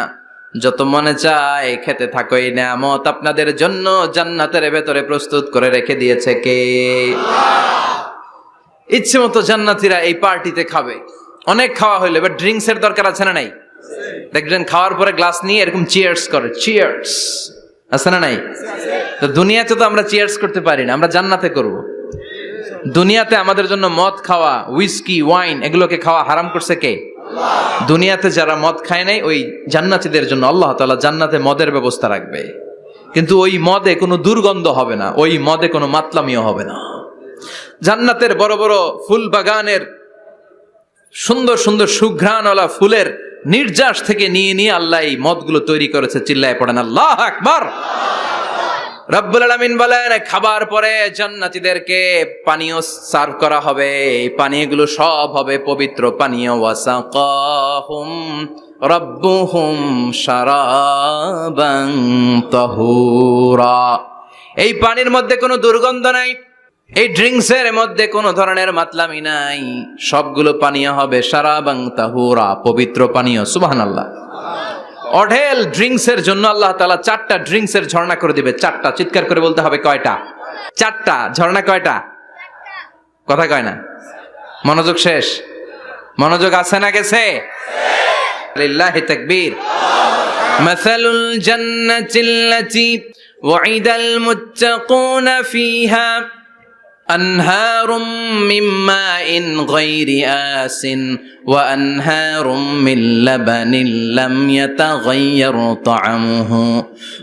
যত মনে চায় খেতে থাকো। এই নিয়ামত আপনাদের জন্য জান্নাতের ভেতরে প্রস্তুত করে রেখে দিয়েছে কে? ইচ্ছে মতো জান্নাতীরা এই পার্টিতে খাবে। অনেক খাওয়া হইলো, এবার ড্রিঙ্কস এর দরকার আছে না নাই? দেখবেন খাওয়ার পরে গ্লাস নিয়ে এরকম চিয়ার্স করে, চিয়ার্স আছে না নাই? তো দুনিয়াতে তো আমরা চিয়ার্স করতে পারি না, আমরা জান্নাতে করব। দুনিয়াতে আমাদের জন্য মদ খাওয়া, হুইস্কি, ওয়াইন এগুলোকে খাওয়া হারাম করছে কে? দুনিয়াতে যারা মদ খায় নাই, ওই জান্নাতীদের জন্য আল্লাহ তাআলা জান্নাতে মদের ব্যবস্থা রাখবে। কিন্তু ওই মদে কোনো দুর্গন্ধ হবে না, ওই মদে কোনো মাতলামিও হবে না। জান্নাতের বড় বড় ফুল বাগানের সুন্দর সুন্দর সুঘ্রাণওয়ালা ফুলের নির্যাস থেকে নিয়ে নিয়ে আল্লাহ এই মদগুলো তৈরি করেছে। চিল্লায় পড়েন আল্লাহু আকবার। রব্বুল আলামিন বলেন, খাবার পরে জান্নাতীদেরকে পানীয় সার্ভ করা হবে। এই পানীয়গুলো সব হবে পবিত্র পানীয়। ওয়াসাকাহুম রাব্বুহুম শারাবান তাহুরা। এই পানির মধ্যে কোনো দুর্গন্ধ নাই, এই ড্রিঙ্কসের মধ্যে কোনো ধরনের মাতলামি নাই। সবগুলো পানীয় হবে শারাবান তাহুরা, পবিত্র পানীয়। সুবহানাল্লাহ। অঢেল ড্রিঙ্কসের জন্য আল্লাহ তাআলা 4টা ড্রিঙ্কসের ঝর্ণা করে দিবে। 4টা, চিৎকার করে বলতে হবে কয়টা? 4টা। ঝর্ণা কয়টা? কথা কয় না। মনোযোগ শেষ? মনোযোগ আছে না গেছে? লিল্লাহি তাকবীর। মাসালুল জান্নাতিল্লাতী ওয়াইদাল মুত্তাকুনা ফিহা أنهار من ماء غير آسن وأنهار من لبن لم يتغير طعمه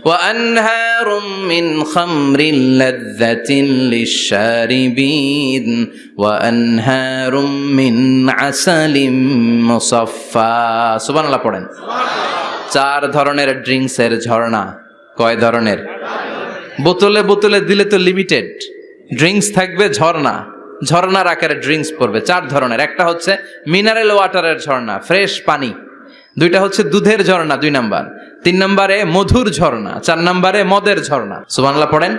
وأنهار من خمر لذة للشاربين وأنهار من عسل مصفى سبحان الله পড়েন। 4 ধরনের ড্রিঙ্কসের ঝর্ণা। কয় ধরনের? বোতলে বোতলে দিলে তো লিমিটেড। ড্রিঙ্কস থাকবে ঝর্ণা, ঝর্ণার আকারে ড্রিঙ্কস পড়বে। 4 ধরনের। একটা হচ্ছে মিনারেল ওয়াটারের ঝর্ণা, ফ্রেশ পানি। 2টা হচ্ছে দুধের ঝর্ণা, 2 নাম্বার। 3 নম্বরে মধুর ঝর্ণা, 4 নম্বরে মদের ঝর্ণা। সুবহানাল্লাহ পড়েন।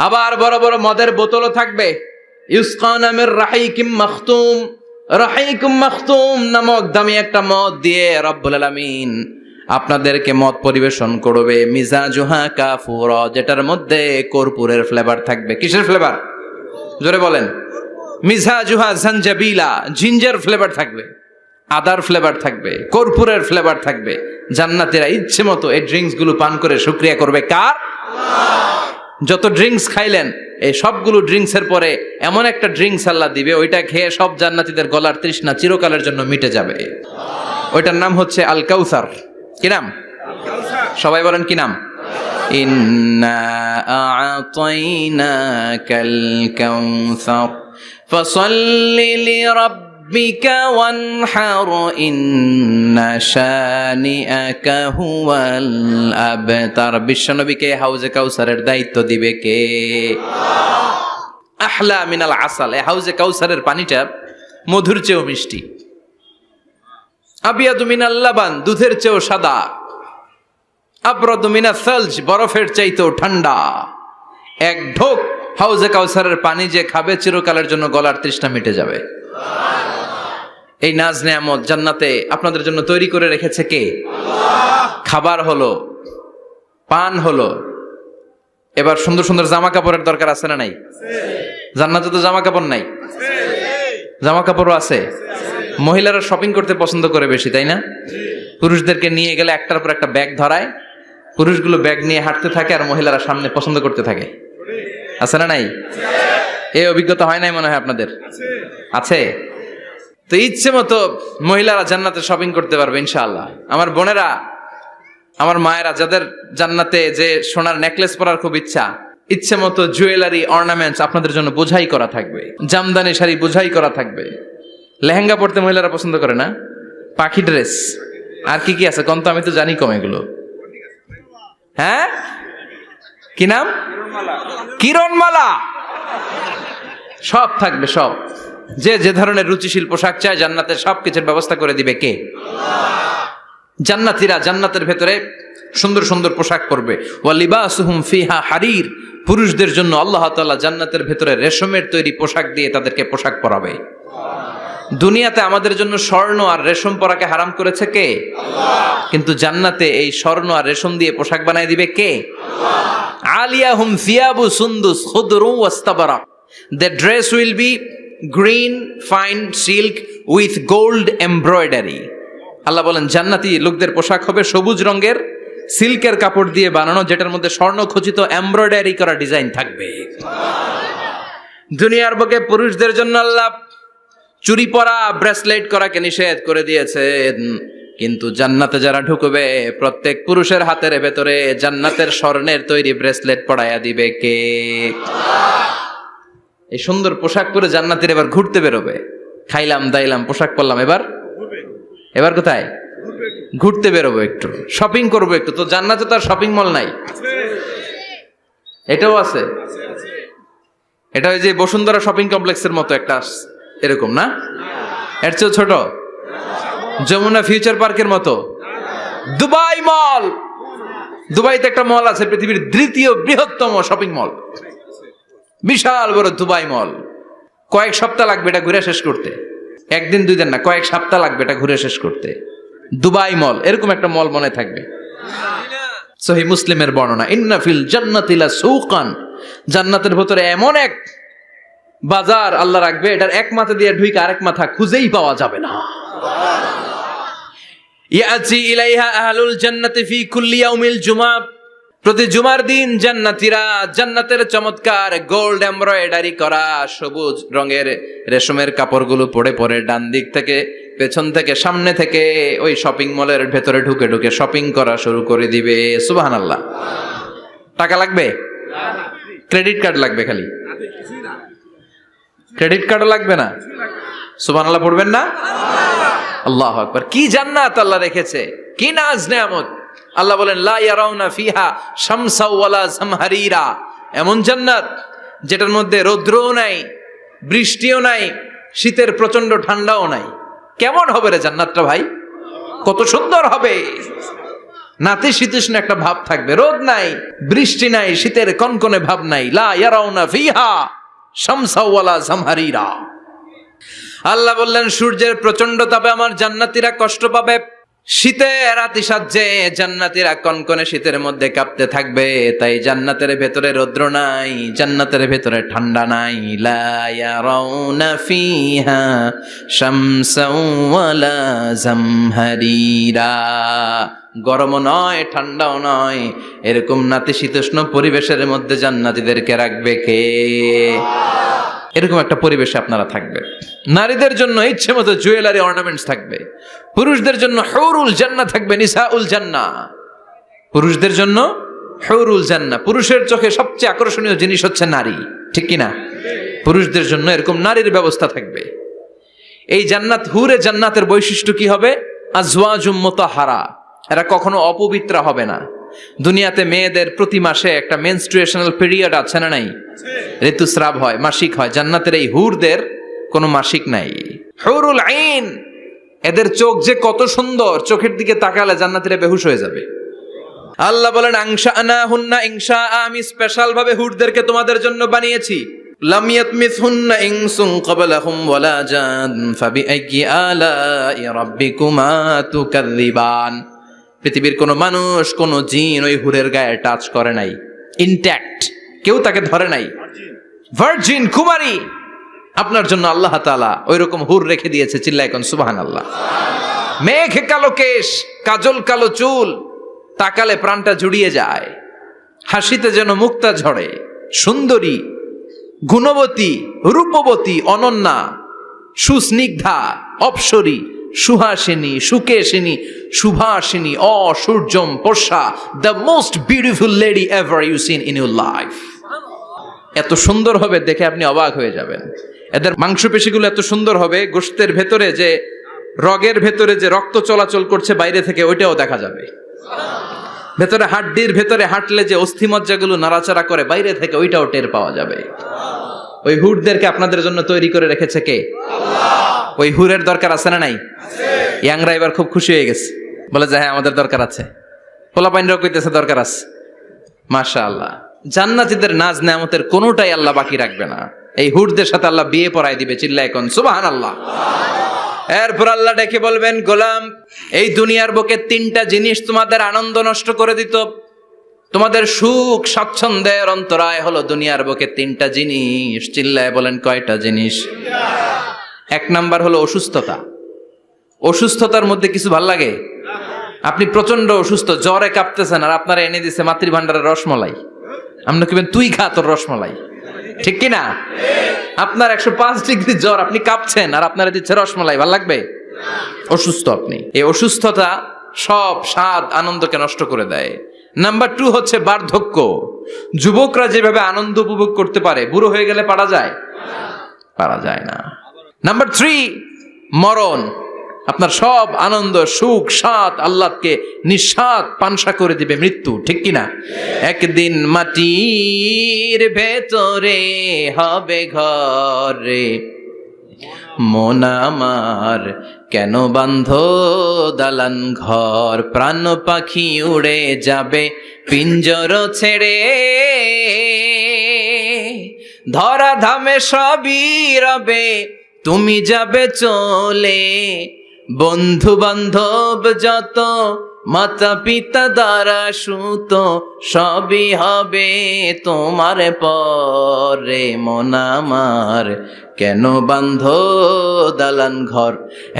আবার বড় বড় মদের বোতলও থাকবে। ইউসকানা মির রাহিকিম মাখতুম। রাহিকুম মাখতুম নামক দামি একটা মদ দিয়ে রব্বুল আলামিন আপনাদেরকে মদ পরিবেশন করবে। মিজাজুহা কাফুরা, যেটার মধ্যে কর্পূরের ফ্লেভার থাকবে। কিসের ফ্লেভার? জোরে বলেন। মিজাজুহা জানজাবিলা, জিঞ্জার ফ্লেভার থাকবে, আদার ফ্লেভার থাকবে, কর্পূরের ফ্লেভার থাকবে। জান্নাতীরা ইচ্ছে মতো এই ড্রিঙ্কস গুলো পান করে শুকরিয়া করবে কার? যত ড্রিঙ্কস খাইলেন এই সবগুলো ড্রিঙ্কসের পরে এমন একটা ড্রিঙ্কস আল্লাহ দিবে, ওইটা খেয়ে সব জান্নাতীদের গলার তৃষ্ণা চিরকালের জন্য মিটে যাবে। ওইটার নাম হচ্ছে আল কাউসার। কি নাম? সবাই বলেন কি নাম? ইন্না আ'তাইনাকাল কাউসার ফাসাল্লি লিরাব্বিকা ওয়ানহার ইন্না শানিআকা হুয়াল আবতার। বিশ্বনবীকে হাউজে কাউসারের দায়িত্ব দিবে কে? আহলা মিনাল আসাল। এই হাউজে কাউসারের পানিটা মধুর চেয়েও মিষ্টি। আবিয়াদু মিনাল লাবান, দুধের চেয়েও সাদা। আবরাদু মিনাস সালজ, বরফের চাইতেও ঠান্ডা। এক ঢোক হাউজে কাউসারের পানি যে খাবে চিরকালের জন্য গলার তৃষ্ণা মিটে যাবে। এই নাজ নেয়ামত জান্নাতে আপনাদের জন্য তৈরি করে রেখেছে কে? খাবার হলো, পান হলো, এবার সুন্দর সুন্দর জামা কাপড়ের দরকার আছে না নাই? জান্নাতে তো জামা কাপড় নাই, জামা কাপড়ও আছে। মহিলারা শপিং করতে পছন্দ করে বেশি, তাই না? পুরুষদেরকে নিয়ে গেলে একটার পর একটা ব্যাগ ধরায়, পুরুষগুলো ব্যাগ নিয়ে হাঁটতে থাকে আর মহিলারা সামনে পছন্দ করতে থাকে। আছে না নাই? এই অভিজ্ঞতা হয় নাই মনে হয় আপনাদের? আছে। তো ইচ্ছে মতো মহিলারা জান্নাতে শপিং করতে পারবে ইনশাআল্লাহ। আমার বোনেরা, আমার মায়েরা, যাদের জান্নাতে যে সোনার নেকলেস পরার খুব ইচ্ছা, ইচ্ছে মতো জুয়েলারি অর্নামেন্টস আপনাদের জন্য বোঝাই করা থাকবে। জামদানি শাড়ি বোঝাই করা থাকবে। লেহেঙ্গা পরতে মহিলারা পছন্দ করে না? পাখি ড্রেস, আর কি কি আছে কোন তো? আমি তো জানি কম এগুলো। হ্যাঁ, কি নাম? কিরণমালা। সব থাকবে, সব। যে যে ধরনের রুচিশীল পোশাক চায় জান্নাতে সবকিছুর ব্যবস্থা করে দিবে কে? জান্নাতীরা জান্নাতের ভেতরে সুন্দর সুন্দর পোশাক পরবে। ওয়া লিবাসুহুম ফিহা হারির, পুরুষদের জন্য আল্লাহ তাআলা জান্নাতের ভেতরে রেশমের তৈরি পোশাক দিয়ে তাদেরকে পোশাক পরাবে। দুনিয়াতে আমাদের জন্য স্বর্ণ আর রেশম পরাকে হারাম করেছে কে? কিন্তু জান্নাতে এই স্বর্ণ আর রেশম দিয়ে পোশাক বানায় দিবে কে? আলিয়াহুম সিয়াবু সুন্দুস খুদরু ওয়াস্তাবারাক। The dress will be green fine silk with gold embroidery. আল্লাহ বলেন জান্নাতি লোকদের পোশাক হবে সবুজ রঙের সিল্কের কাপড় দিয়ে বানানো, যেটার মধ্যে স্বর্ণ খচিত এমব্রয়ডারি করা ডিজাইন থাকবে। দুনিয়ার বুকে পুরুষদের জন্য আল্লাহ চুরি পরা, ব্রেসলেট করাকে নিষেধ করে দিয়েছেন, কিন্তু জান্নাতে যারা ঢুকবে প্রত্যেক পুরুষের হাতের ভেতরে জান্নাতের স্বর্ণের তৈরি ব্রেসলেট পরায়া দিবে কে? এই সুন্দর পোশাক পরে জান্নাতীরা এবার ঘুরতে বেরোবে। খাইলাম দাইলাম পোশাক পরলাম, এবার কোথায়? ঘুরতে বেরোবো, একটু শপিং করবো একটু। তো জান্নাতে তো আর শপিং মল নাই, এটাও আছে। এটা ওই যে বসুন্ধরা শপিং কমপ্লেক্সের মতো একটা এরকম না, এর চেয়েও ছোট, যমুনা ফিউচার পার্কের মতো। দুবাই মল, দুবাইতে একটা মল আছে, পৃথিবীর দ্বিতীয় বৃহত্তম শপিং মল, বিশাল বড় দুবাই মল। কয়েক সপ্তাহ লাগবে এটা ঘুরে শেষ করতে, একদিন দুই দিন না, কয়েক সপ্তাহ লাগবে এটা ঘুরে শেষ করতে। দুবাই মল, এরকম একটা মল মনে থাকবে। সহিহ মুসলিমের বর্ণনা, ইন্না ফিল জান্নাতি লা সুকান, জান্নাতের ভিতরে এমন এক বাজার আল্লাহ রাখবে, এটার এক মাথা দিয়ে ঢুকে আরেক মাথা খুঁজেই পাওয়া যাবে না। ইয়াতি ইলাইহা আহলুল জান্নাতি ফি কুল্লি ইয়াউমিল জুমআ, প্রতি জুমার দিন জান্নাতীরা জান্নাতের চমৎকার গোল্ড এমব্রয়ডারি করা সবুজ রঙের রেশমের কাপড়গুলো পরে পরে ডান দিক থেকে পেছন থেকে সামনে থেকে ওই শপিং মলের ভেতরে ঢুকে ঢুকে শপিং করা শুরু করে দিবে। সুবহানাল্লাহ। টাকা লাগবে? ক্রেডিট কার্ড লাগবে, খালি ক্রেডিট কার্ডও লাগবে না। সুবহানাল্লাহ পড়বেন না? আল্লাহু আকবার। কি জান্নাত আল্লাহ রেখেছে, কি নাজ নেয়ামত। আল্লাহ বলেন লা ইয়ারাউনা ফিহা শামসা ওয়ালা জামহারিরা, এমন জান্নাত যেটার মধ্যে রৌদ্রও নাই, বৃষ্টিও নাই, শীতের প্রচন্ড ঠান্ডাও নাই। কেমন হবে রে জান্নাতটা ভাই, কত সুন্দর হবে। নাতিশীতোষ্ণ একটা ভাব থাকবে, রোদ নাই, বৃষ্টি নাই, শীতের কনকনে ভাব নাই। লা ইয়ারাউনা ফিহা শামসা ওয়ালা জামহারিরা। আল্লাহ বললেন সূর্যের প্রচন্ড তাপে আমার জান্নাতীরা কষ্ট পাবে, শীতে রাতি সাজে জান্নাতীরা কনকনে শীতের মধ্যে কাঁপতে থাকবে। তাই জান্নাতের ভেতরে রৌদ্র নাই, জান্নাতের ভেতরে ঠান্ডা নাই। লা ইয়ারাউনা ফিহা শামসাও ওয়ালা জামহারিরা, গরমও নয় ঠান্ডাও নয়, এরকম নাতিশীতোষ্ণ পরিবেশের মধ্যে জান্নাতীদেরকে রাখবে কে? এরকম একটা পরিবেশে আপনারা থাকবেন। নারীদের জন্য ইচ্ছে মতো জুয়েলারি অর্নামেন্টস থাকবে, পুরুষদের জন্য হুরুল জান্নাহ থাকবে, নিসাউল জান্নাহ। পুরুষদের জন্য হুরুল জান্নাহ, পুরুষের চোখে সবচেয়ে আকর্ষণীয় জিনিস হচ্ছে নারী, ঠিক কি না? পুরুষদের জন্য এরকম নারীর ব্যবস্থা থাকবে। এই জান্নাত, হুরে জান্নাতের বৈশিষ্ট্য কি হবে? আজওয়াজুম মুতাহহারা, এরা কখনো অপবিত্র হবে না। দুনিয়াতে মেয়েদের প্রতি মাসে একটা মেনস্ট্রুয়েশনাল পিরিয়ড আছে না নাই? ঋতুস্রাব হয়, মাসিক হয়। জান্নাতের এই হুরদের কোনো মাসিক নাই। হুরুল আইন, এদের চোখ যে কত সুন্দর, চোখের দিকে তাকালে জান্নাতীরা বেহুশ হয়ে যাবে। আল্লাহ বলেন আনশাআনাহুন্না ইনশা, আমি স্পেশাল ভাবে হুরদেরকে তোমাদের জন্য বানিয়েছি। লাম ইয়াতমিসহুন্না ইনসুন ক্বাবলাহুম ওয়ালা জান ফাবিআইয়ি আলাই রাব্বিকুমা তুকাযযিবান। পৃথিবীর কোন মানুষ, কোন জিন ওই হুরের গায়ে টাচ করে নাই, ইনট্যাক্ট, কেউ তাকে ধরে নাই। ভার্জিন কুমারী, আপনার জন্য আল্লাহ তাআলা ওই রকম হুর রেখে দিয়েছে। চিল্লায় কোন সুবহানাল্লাহ। মেঘ কালো কেশ, কাজল কালো চুল, তাকালে প্রাণটা জুড়িয়ে যায়। হাসিতে যেন মুক্তা ঝরে, সুন্দরী, গুণবতী, রূপবতী, অনন্যা, সুস্নিগ্ধা, অপ্সরী, সুহাসিনী, সুকেশিনী, সুভাষিনী, অসূর্যম পোষা, the most beautiful lady ever you seen in your life. এত সুন্দর হবে দেখে আপনি অবাক হয়ে যাবেন। এদের মাংসপেশিগুলো এত সুন্দর হবে, গোশতের ভেতরে যে রগের ভেতরে যে রক্ত চলাচল করছে বাইরে থেকে, ওইটাও দেখা যাবে। ভেতরে হাড্ডির ভেতরে হাঁটলে যে অস্থিমজ্জাগুলো নাড়াচাড়া করে বাইরে থেকে, ওইটাও টের পাওয়া যাবে। ওই হুরদেরকে আপনাদের জন্য তৈরি করে রেখেছে কে? আল্লাহ। ওই হুরের দরকার আছে না নাই? ইয়াংরা এবার খুব খুশি হয়ে গেছে, বলে যে হ্যাঁ আমাদের দরকার আছে। পোলাপাইনরাও কইতেছে দরকার আছে। মাশাআল্লাহ। জান্নাতীদের নাজ নেয়ামতের কোনোটাই আল্লাহ বাকি রাখবে না। এই হুরদের সাথে আল্লাহ বিয়ে পড়ায় দিবে। চিল্লায় কোন সুবহানাল্লাহ। এরপর আল্লাহ ডেকে বলবেন, গোলাম, এই দুনিয়ার বুকে তিনটা জিনিস তোমাদের আনন্দ নষ্ট করে দিত, তোমাদের সুখ স্বাচ্ছন্দ্যের অন্তরায় হলো দুনিয়ার বুকে তিনটা জিনিস। চিল্লায় বলেন কয়টা জিনিস? এক নাম্বার হলো অসুস্থতা। অসুস্থতার মধ্যে কিছু ভাল লাগে? আপনি প্রচন্ড অসুস্থ, জ্বরে কাঁপতেছেন, আর আপনারা এনে দিছে মাতৃভান্ডারের রসমলাই, আপনি কিবেন তুই খা তোর রসমলাই, ঠিক কিনা? আপনার 105 ডিগ্রি জ্বর, আপনি কাঁপছেন, আর আপনারা দিচ্ছে রসমলাই, ভাল লাগবে? অসুস্থ আপনি। এই অসুস্থতা সব স্বাদ আনন্দকে নষ্ট করে দেয়। নাম্বার 2 হচ্ছে বার্ধক্য। যুবকরা যেভাবে আনন্দ উপভোগ করতে পারে, বুড়ো হয়ে গেলে পারা যায়? পারা যায় না। নাম্বার 3 মরণ। আপনার সব আনন্দ, সুখ, স্বাদ আল্লাহকে নিঃস্বাদ পানসা করে দিবে মৃত্যু, ঠিক কিনা? একদিন মাটির ভেতরে হবে ঘরে, মন আমার কেন বান্ধ দালান ঘর, প্রাণ পাখি উড়ে যাবে পিঞ্জর ছেড়ে, ধরা ধামে সবই রবে তুমি যাবে চলে, বন্ধু বান্ধব যত মাতা পিতা দ্বারা সুত সবই হবে তোমার পরে, মন আমার কেন বান্ধ দালান ঘর,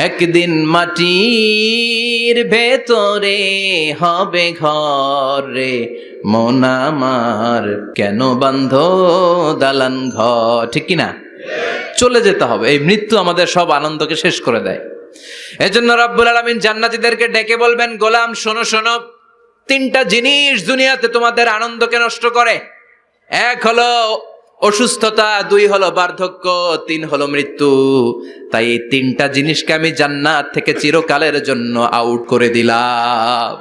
একদিন মাটির ভেতরে হবে ঘরে, মন আমার কেন বান্ধ দালান ঘর, ঠিক কিনা? চলে যেতে হবে। এই মৃত্যু আমাদের সব আনন্দকে শেষ করে দেয়। এজন্য রব্বুল আলামিন জান্নাতীদেরকে ডেকে বলবেন, গোলাম শোনো শোনো, 3টা জিনিস দুনিয়াতে তোমাদের আনন্দকে নষ্ট করে। 1 হলো অসুস্থতা, 2 হলো বার্ধক্য, 3 হলো মৃত্যু। তাই এই 3টা জিনিসকে আমি জান্নাত থেকে চিরকালের জন্য আউট করে দিলাম।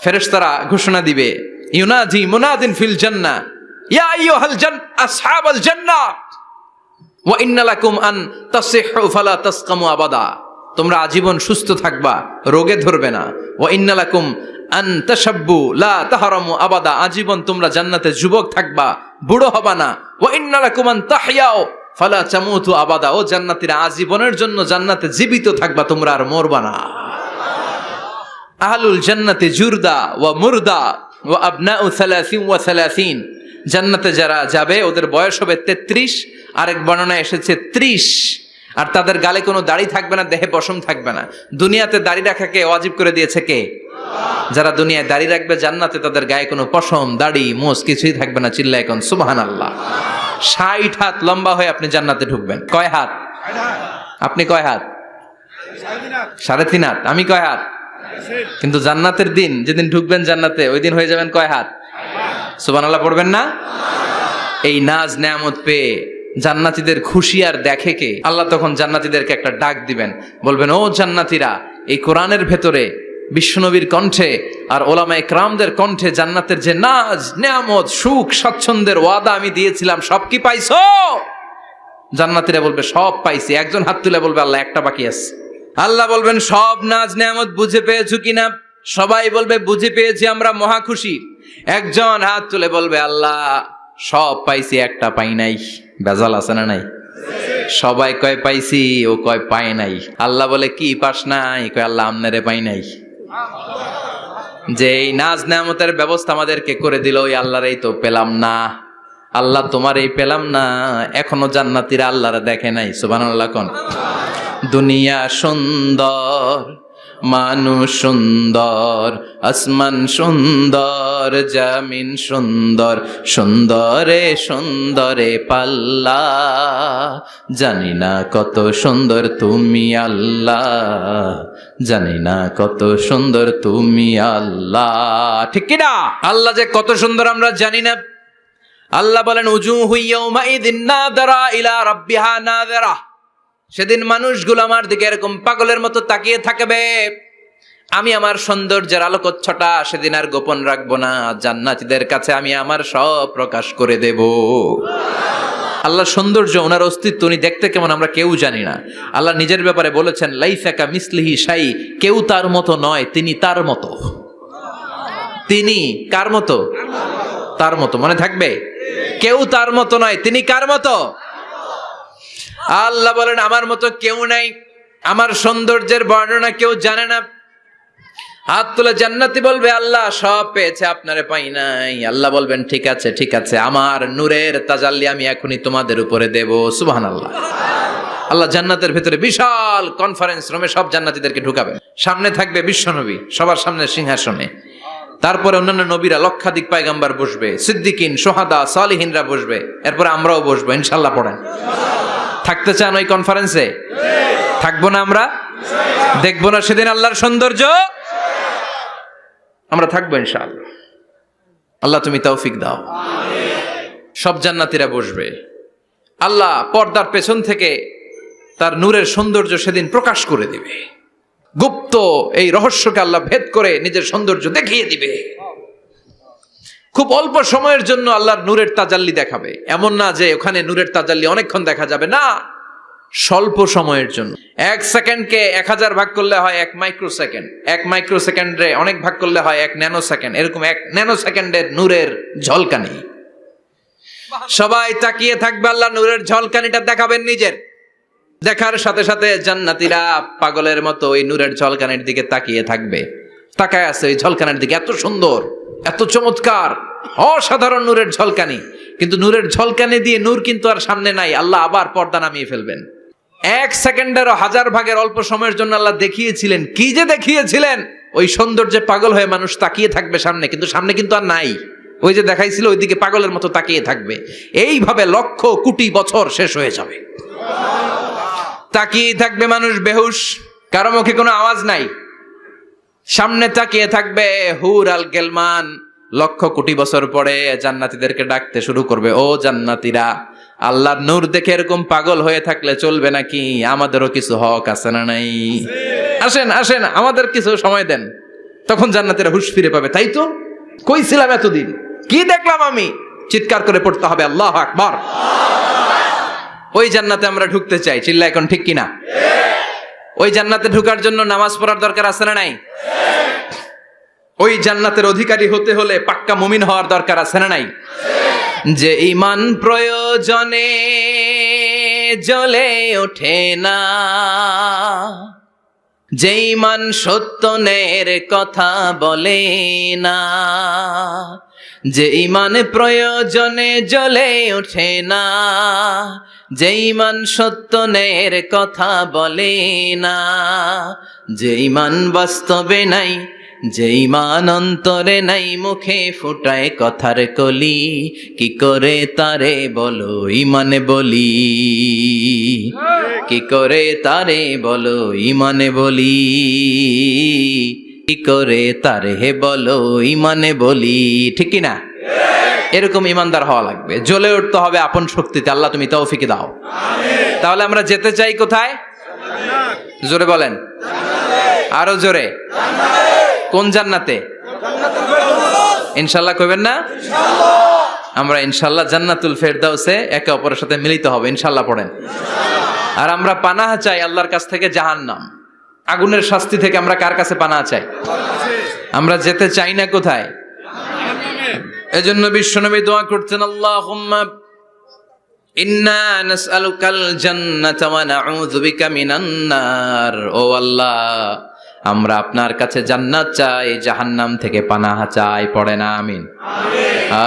ফেরেশতারা ঘোষণা দিবে, ইউনাজি মুনাদিন ফিল জান্নাহ ইয়া আইয়ুহাল আসহাবাল জান্নাহ ওয়া ইন্না লাকুম আন তাসিহু ফালা তাসকামু আবাদা, তোমরা আজীবন সুস্থ থাকবা, রোগে ধরবে না। ওয়া ইন্না লাকুম আন তাশাব্বু লা তাহরামু আবাদা, আজীবন তোমরা জান্নাতে যুবক থাকবা, বুড়ো হবা না। ওয়া ইন্না লাকুম আন তাহইয়াও ফালা তামুতু আবাদা, ও জান্নাতীরা আজীবনের জন্য জান্নাতে জীবিত থাকবা, তোমরা আর মরবা না। আহলুল জান্নাতি জুরদা ওয়া মুরদা ওয়া আবনাউ 30 ওয়া 30, জান্নাতে যারা যাবে ওদের বয়স হবে 33, আরেক বর্ণনায় এসেছে 30, আর তাদের গালে কোনো দাড়ি থাকবে না, দেহে পশম থাকবে না। দুনিয়াতে দাড়ি রাখাকে ওয়াজিব করে দিয়েছে কে? যারা দুনিয়ায় দাড়ি রাখবে, জান্নাতে তাদের গায়ে কোনো পশম, দাড়ি, মোজ কিছুই থাকবে না। চিল্লায় কোন সুবহানাল্লাহ। 60 হাত লম্বা হয়ে আপনি জান্নাতে ঢুকবেন। কয় হাত? আপনি কয় হাত? 3.5 হাত। আমি কয় হাত? কিন্তু জান্নাতের দিন, যেদিন ঢুকবেন জান্নাতে, ওই দিন হয়ে যাবেন কয় হাত? সুবহানাল্লাহ পড়বেন না? এই নাজ নেয়ামত পেয়ে জান্নাতীদের খুশি আর দেখে কে? আল্লাহ তখন জান্নাতীদেরকে একটা ডাক দিবেন, বলবেন, ও জান্নাতীরা, এই কোরআনের ভেতরে বিশ্বনবীর কণ্ঠে আর ওলামায়ে কেরামদের কণ্ঠে জান্নাতের যে নাজ নেয়ামত, সুখ, স্বাচ্ছন্দ্যের ওয়াদা আমি দিয়েছিলাম, সব কি পাইছো? জান্নাতীরা বলবে, সব পাইছি। একজন হাত তুলে বলবে, আল্লাহ একটা বাকি আছে। আল্লাহ বলবেন, সব নাজ নেয়ামত বুঝে পেয়েছো কিনা? সবাই বলবে, বুঝে পেয়েছি, আমরা মহা খুশি। একজন হাত তুলে বলবে, আল্লাহ সব পাইছি, একটা পাই নাই। বেজাল আছে না নাই? সবাই কয় পাইছি, ও কয় পাই নাই। আল্লাহ বলে, কি পাস নাই? কয়, আল্লাহ আমনেরে পাই নাই। যে এই নাজ নেয়ামতের ব্যবস্থা আমাদেরকে করে দিল, ওই আল্লাহর এই তো পেলাম না। আল্লাহ তোমার এই পেলাম না, এখনো জান্নাতীরা আল্লাহরে দেখে নাই। সুবহানাল্লাহ কোন। দুনিয়া সুন্দর, মানুষ সুন্দর, আসমান সুন্দর, জামিন সুন্দর, সুন্দরে সুন্দরে পাল্লা, জানি না কত সুন্দর তুমি আল্লাহ, জানি না কত সুন্দর তুমি আল্লাহ, ঠিক কি না? আল্লাহ যে কত সুন্দর আমরা জানি না। আল্লাহ বলেন, উজুহু ইয়াউমাইযিন নাযিরা ইলা রাব্বিহা নাযিরা, সেদিন মানুষগুলো আমার দিকে এরকম পাগলের মতো তাকিয়ে থাকবে। আমি আমার সৌন্দর্যের আলোকচ্ছটা সেদিন আর গোপন রাখবো না, জান্নাতীদের কাছে আমি আমার সব প্রকাশ করে দেব। আল্লাহর সৌন্দর্য, ওনার অস্তিত্ব, উনি দেখতে কেমন আমরা কেউ জানি না। আল্লাহ নিজের ব্যাপারে বলেছেন, লাইসা কামিসলিহি শাই, কেউ তার মতো নয়, তিনি তার মতো। তিনি কার মতো? তার মতো। মনে থাকবে, কেউ তার মতো নয়, তিনি কার মতো? আল্লাহ বলেন, আমার মতো কেউ নাই, আমার সৌন্দর্যের বর্ণনা কেউ জানে না। হাত তুলে জান্নাতি বলবে, আল্লাহ সব পেয়েছে, আপনারে পাই নাই। আল্লাহ বলবেন, ঠিক আছে ঠিক আছে, আমার নূরের তাজাল্লি আমি এখনই তোমাদের উপরে দেব। সুবহানাল্লাহ। আল্লাহ জান্নাতের ভেতরে বিশাল কনফারেন্স রুমে সব জান্নাতীদেরকে ঢুকাবেন। সামনে থাকবে বিশ্বনবী, সবার সামনে সিংহাসনে। তারপরে অন্যান্য নবীরা, লক্ষাধিক পয়গম্বর বসবে, সিদ্দিকিন, সোহাদা, সালিহিনরা বসবে। এরপরে আমরাও বসবো, ইনশাআল্লাহ। পড়েন, থাকতে চান ওই কনফারেন্সে? থাকবো না আমরা? দেখবো না সেদিন আল্লাহর সৌন্দর্য? আমরা থাকবো ইনশাআল্লাহ। আল্লাহ তুমি তৌফিক দাও। সব জান্নাতীরা বসবে, আল্লাহ পর্দার পেছন থেকে তার নূরের সৌন্দর্য সেদিন প্রকাশ করে দিবে। গুপ্ত এই রহস্যকে আল্লাহ ভেদ করে নিজের সৌন্দর্য দেখিয়ে দিবে। খুব অল্প সময়ের জন্য আল্লাহর নূরের তাজাল্লি দেখাবে। এমন না যে ওখানে নূরের তাজাল্লি অনেকক্ষণ দেখা যাবে, না, স্বল্প সময়ের জন্য। 1 সেকেন্ডকে 1000 ভাগ করলে হয় 1 মাইক্রোসেকেন্ড, 1 মাইক্রোসেকেন্ডে অনেক ভাগ করলে হয় 1 ন্যানোসেকেন্ড। এরকম 1 ন্যানোসেকেন্ডের নূরের ঝলকানি। সবাই তাকিয়ে থাকবে, আল্লাহ নূরের ঝলকানিটা দেখাবেন নিজের। দেখার সাথে সাথে জান্নাতীরা পাগলের মতো ওই নূরের ঝলকানির দিকে তাকিয়ে থাকবে। তাকায় আছে ওই ঝলকানির দিকে, এত সুন্দর, এত চমৎকার, অসাধারণ নূরের ঝলকানি। কিন্তু নূরের ঝলকানি দিয়ে নূর কিন্তু আর সামনে নাই, আল্লাহ আবার পর্দা নামিয়ে ফেলবেন। 1 সেকেন্ডেরও 1000 ভাগের অল্প সময়ের জন্য আল্লাহ দেখিয়েছিলেন। কি যে দেখিয়েছিলেন, ওই সৌন্দর্যে পাগল হয়ে মানুষ তাকিয়ে থাকবে সামনে, কিন্তু সামনে কিন্তু আর নাই। ওই যে দেখাইছিল ওইদিকে পাগলের মতো তাকিয়ে থাকবে। এইভাবে লক্ষ কোটি বছর শেষ হয়ে যাবে। তাকিয়ে থাকবে মানুষ বেহুশ, কারো মুখে কোনো আওয়াজ নাই। সামনে তাকিয়ে থাকবে হুর আল গেলমান। লক্ষ কোটি বছর পরে জান্নাতীদেরকে ডাকতে শুরু করবে, ও জান্নাতীরা, আল্লাহর নূর দেখে এরকম পাগল হয়ে থাকলে চলবে নাকি? আমাদেরও কিছু হক আছে না নাই? আসেন আসেন, আমাদের কিছু সময় দেন। তখন জান্নাতীরা হুঁশ ফিরে পাবে, তাই তো কই ছিলাম এতদিন, কি দেখলাম আমি? চিৎকার করে পড়তে হবে আল্লাহু আকবার। ওই জান্নাতে আমরা ঢুকতে চাই, চিল্লা এখন ঠিক কিনা? ওই জান্নাতে ঢোকার জন্য নামাজ পড়ার দরকার আছে না নাই? ওই জান্নাতের অধিকারী হতে হলে পাক্কা মুমিন হওয়ার দরকার আছে না নাই? যে ঈমান প্রয়োজনে জ্বলে ওঠে না, যে ঈমান সত্যের কথা বলে না, যে ঈমান প্রয়োজনে জ্বলে ওঠে না, যে ঈমান সত্যের কথা বলে না, যে ঈমান বাস্তবে নাই, যে ঈমান অন্তরে নাই, মুখে ফুটায় কথার কলি, কি করে তারে বলো ঈমানে বলি, কি করে তারে বলো ঈমানে বলি, কি করে তারে বলো ঈমানে বলি, ঠিক কি না? এরকম ইমানদার হওয়া লাগবে, জ্বলে উঠতে হবে আপন শক্তিতে। আল্লাহ তুমি তৌফিক দাও। তাহলে আমরা যেতে চাই কোথায়? জোরে বলেন, আরো জোরে। কোন জান্নাতে? ইনশাল্লাহ কইবেন না? আমরা ইনশাল্লাহ জান্নাতুল ফেরদাউসে একে অপরের সাথে মিলিত হবে, ইনশাল্লাহ পড়েন। আর আমরা পানাহ চাই আল্লাহর কাছ থেকে জাহান্নাম, আগুনের শাস্তি থেকে। আমরা কার কাছে পানাহ চাই? আমরা যেতে চাই না কোথায়? এজন্য বিশ্বনবী দোয়া করতেন, আল্লাহুম্মা ইন্না নাসআলুকাল জান্নাতা ওয়া নাউযু বিকা মিনান নার। ও আল্লাহ, আমরা আপনার কাছে জান্নাত চাই, জাহান্নাম থেকে পানাহ চাই। পড়েন আমিন।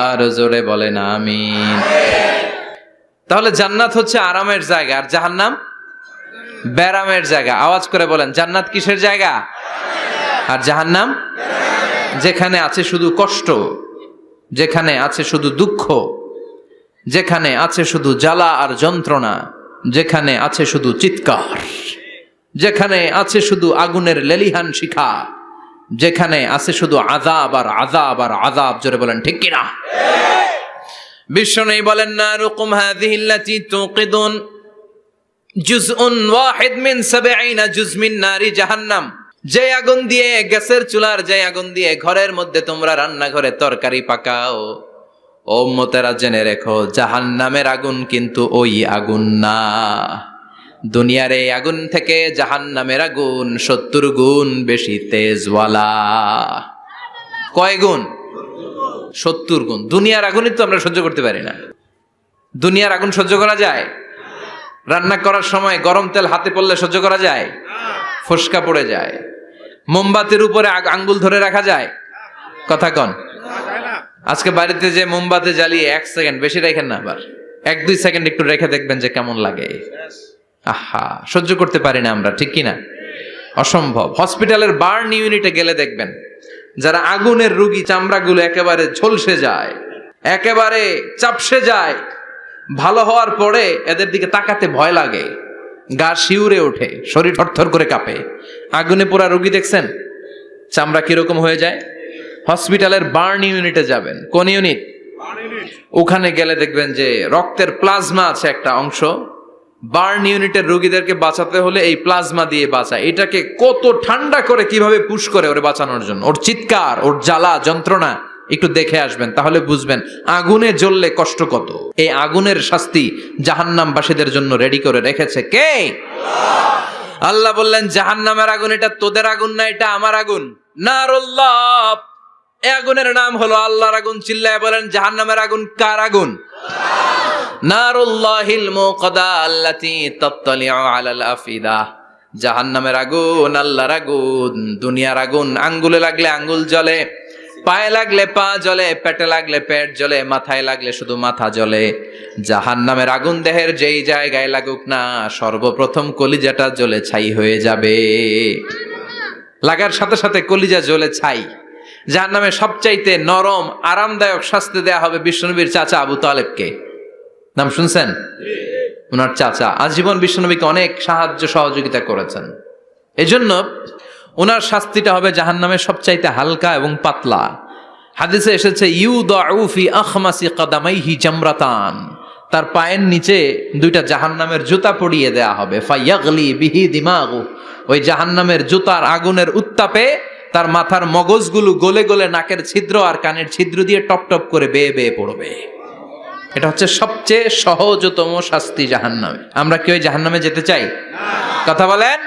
আর জোরে বলেন আমিন। তাহলে জান্নাত হচ্ছে আরামের জায়গা, আর জাহান্নাম ব্যারামের জায়গা। আওয়াজ করে বলেন, জান্নাত কিসের জায়গা আর জাহান্নাম? যেখানে আছে শুধু কষ্ট, যেখানে আছে শুধু দুঃখ, যেখানে আছে শুধু জ্বালা আর যন্ত্রণা, যেখানে আছে শুধু চিৎকার, যেখানে আছে শুধু আগুনের লেলিহান শিখা, যেখানে আছে শুধু আযাব আর আযাব আর আযাব। জোরে বলেন ঠিক কিনা? বিশ্বনবী বলেন, নারুকুম হাযিহিল্লাতী তুকিদুন জুজউন ওয়াহিদ মিন ৭০ জুজ মিন নারি জাহান্নাম। যে আগুন দিয়ে, গ্যাসের চুলার যে আগুন দিয়ে ঘরের মধ্যে তোমরা রান্নাঘরে তরকারি পাকাও, ও উম্মতেরা জেনে রেখো, জাহান্নামের আগুন কিন্তু ওই আগুন না। দুনিয়ার এই আগুন থেকে জাহান্নামের আগুন ৭০ গুণ বেশি তেজওয়ালা। কয় গুণ? ৭০ গুণ। দুনিয়ার আগুনই তো আমরা সহ্য করতে পারি না। দুনিয়ার আগুন সহ্য করা যায়? রান্না করার সময় গরম তেল হাতে পড়লে সহ্য করা যায়? ফোসকা পড়ে যায়। মোমবাতির উপরে আঙ্গুল ধরে রাখা যায়? কথা কন। আজকে বাড়িতে যে মোমবাতি জ্বালিয়ে 1 সেকেন্ড, বেশি রাখেন না, আবার 1-2 সেকেন্ড একটু রেখে দেখবেন যে কেমন লাগে। আহা, সহ্য করতে পারি না আমরা, ঠিক কিনা? অসম্ভব। হসপিটালের বার্ন ইউনিটে গেলে দেখবেন যারা আগুনের রোগী, চামড়াগুলো একেবারে ঝলসে যায়, একেবারে চাপসে যায়। ভালো হওয়ার পরে এদের দিকে তাকাতে ভয় লাগে, গা শিউরে ওঠে, শরীর থরথর করে কাঁপে। আগুনে পোড়া রোগী দেখছেন চামড়া কিরকম হয়ে যায়? হসপিটালের বার্ন ইউনিটে যাবেন। কোন ইউনিট? ওখানে গেলে দেখবেন যে রক্তের প্লাজমা আছে একটা অংশ, বার্ন ইউনিটের রোগীদেরকে বাঁচাতে হলে এই প্লাজমা দিয়ে বাঁচায়। এটাকে কত ঠান্ডা করে কিভাবে পুশ করে ওরে বাঁচানোর জন্য, ওর চিৎকার, ওর জ্বালা যন্ত্রণা একটু দেখে আসবেন, তাহলে বুঝবেন আগুনে জ্বললে কষ্ট কত। এই আগুনের শাস্তি জাহান্নামবাসীদের জন্য রেডি করে রেখেছে কে? আল্লাহ বললেন জাহান্নামের আগুন এটা তোদের আগুন না, এটা আমার আগুন। নারুল্লাহ, এই আগুনের নাম হলো আল্লাহর আগুন। চিল্লায় বলেন জাহান্নামের আগুন কার আগুন? নারুল্লাহিল মুকাদা আল্লাতী তাত্তালিউ আলাল আফিদা। জাহান্নামের আগুন আল্লাহর আগুন, দুনিয়ার আগুন। আঙ্গুলে লাগলে আঙ্গুল জ্বলে, পায়ে লাগলে পা জ্বলে, পেটে লাগলে পেট জ্বলে, মাথায় লাগলে শুধু মাথা জ্বলে। জাহান্নামের আগুন দেহের যেই জায়গায় লাগুক না, সর্বপ্রথম কলিজাটা জ্বলে ছাই হয়ে যাবে। লাগার সাথে সাথে কলিজা জ্বলে ছাই। জাহান্নামে সবচাইতে নরম আরামদায়ক শাস্তি দেয়া হবে বিশ্বনবীর চাচা আবু তালেবকে। নাম শুনছেন? ওনার চাচা আজীবন বিশ্বনবীকে অনেক সাহায্য সহযোগিতা করেছেন। এজন্য ওনার শাস্তিটা হবে জাহান্নামের সবচাইতে হালকা এবং পাতলা। হাদিসে এসেছে ইউদাউ ফি আখমাসি কাদামাইহি জামরাতান, তার পায়ের নিচে দুইটা জাহান্নামের জুতা পরিয়ে দেয়া হবে। ফায়াগলি বিহি দিমাগু, ওই জাহান্নামের জুতার আগুনের উত্তাপে তার মাথার মগজগুলো গলে গলে নাকের ছিদ্র আর কানের ছিদ্র দিয়ে টপ টপ করে বেয়ে বেয়ে পড়বে। এটা হচ্ছে সবচেয়ে সহজতম শাস্তি জাহান্নামে। আমরা কি ওই জাহান্নামে যেতে চাই? কথা বলেন।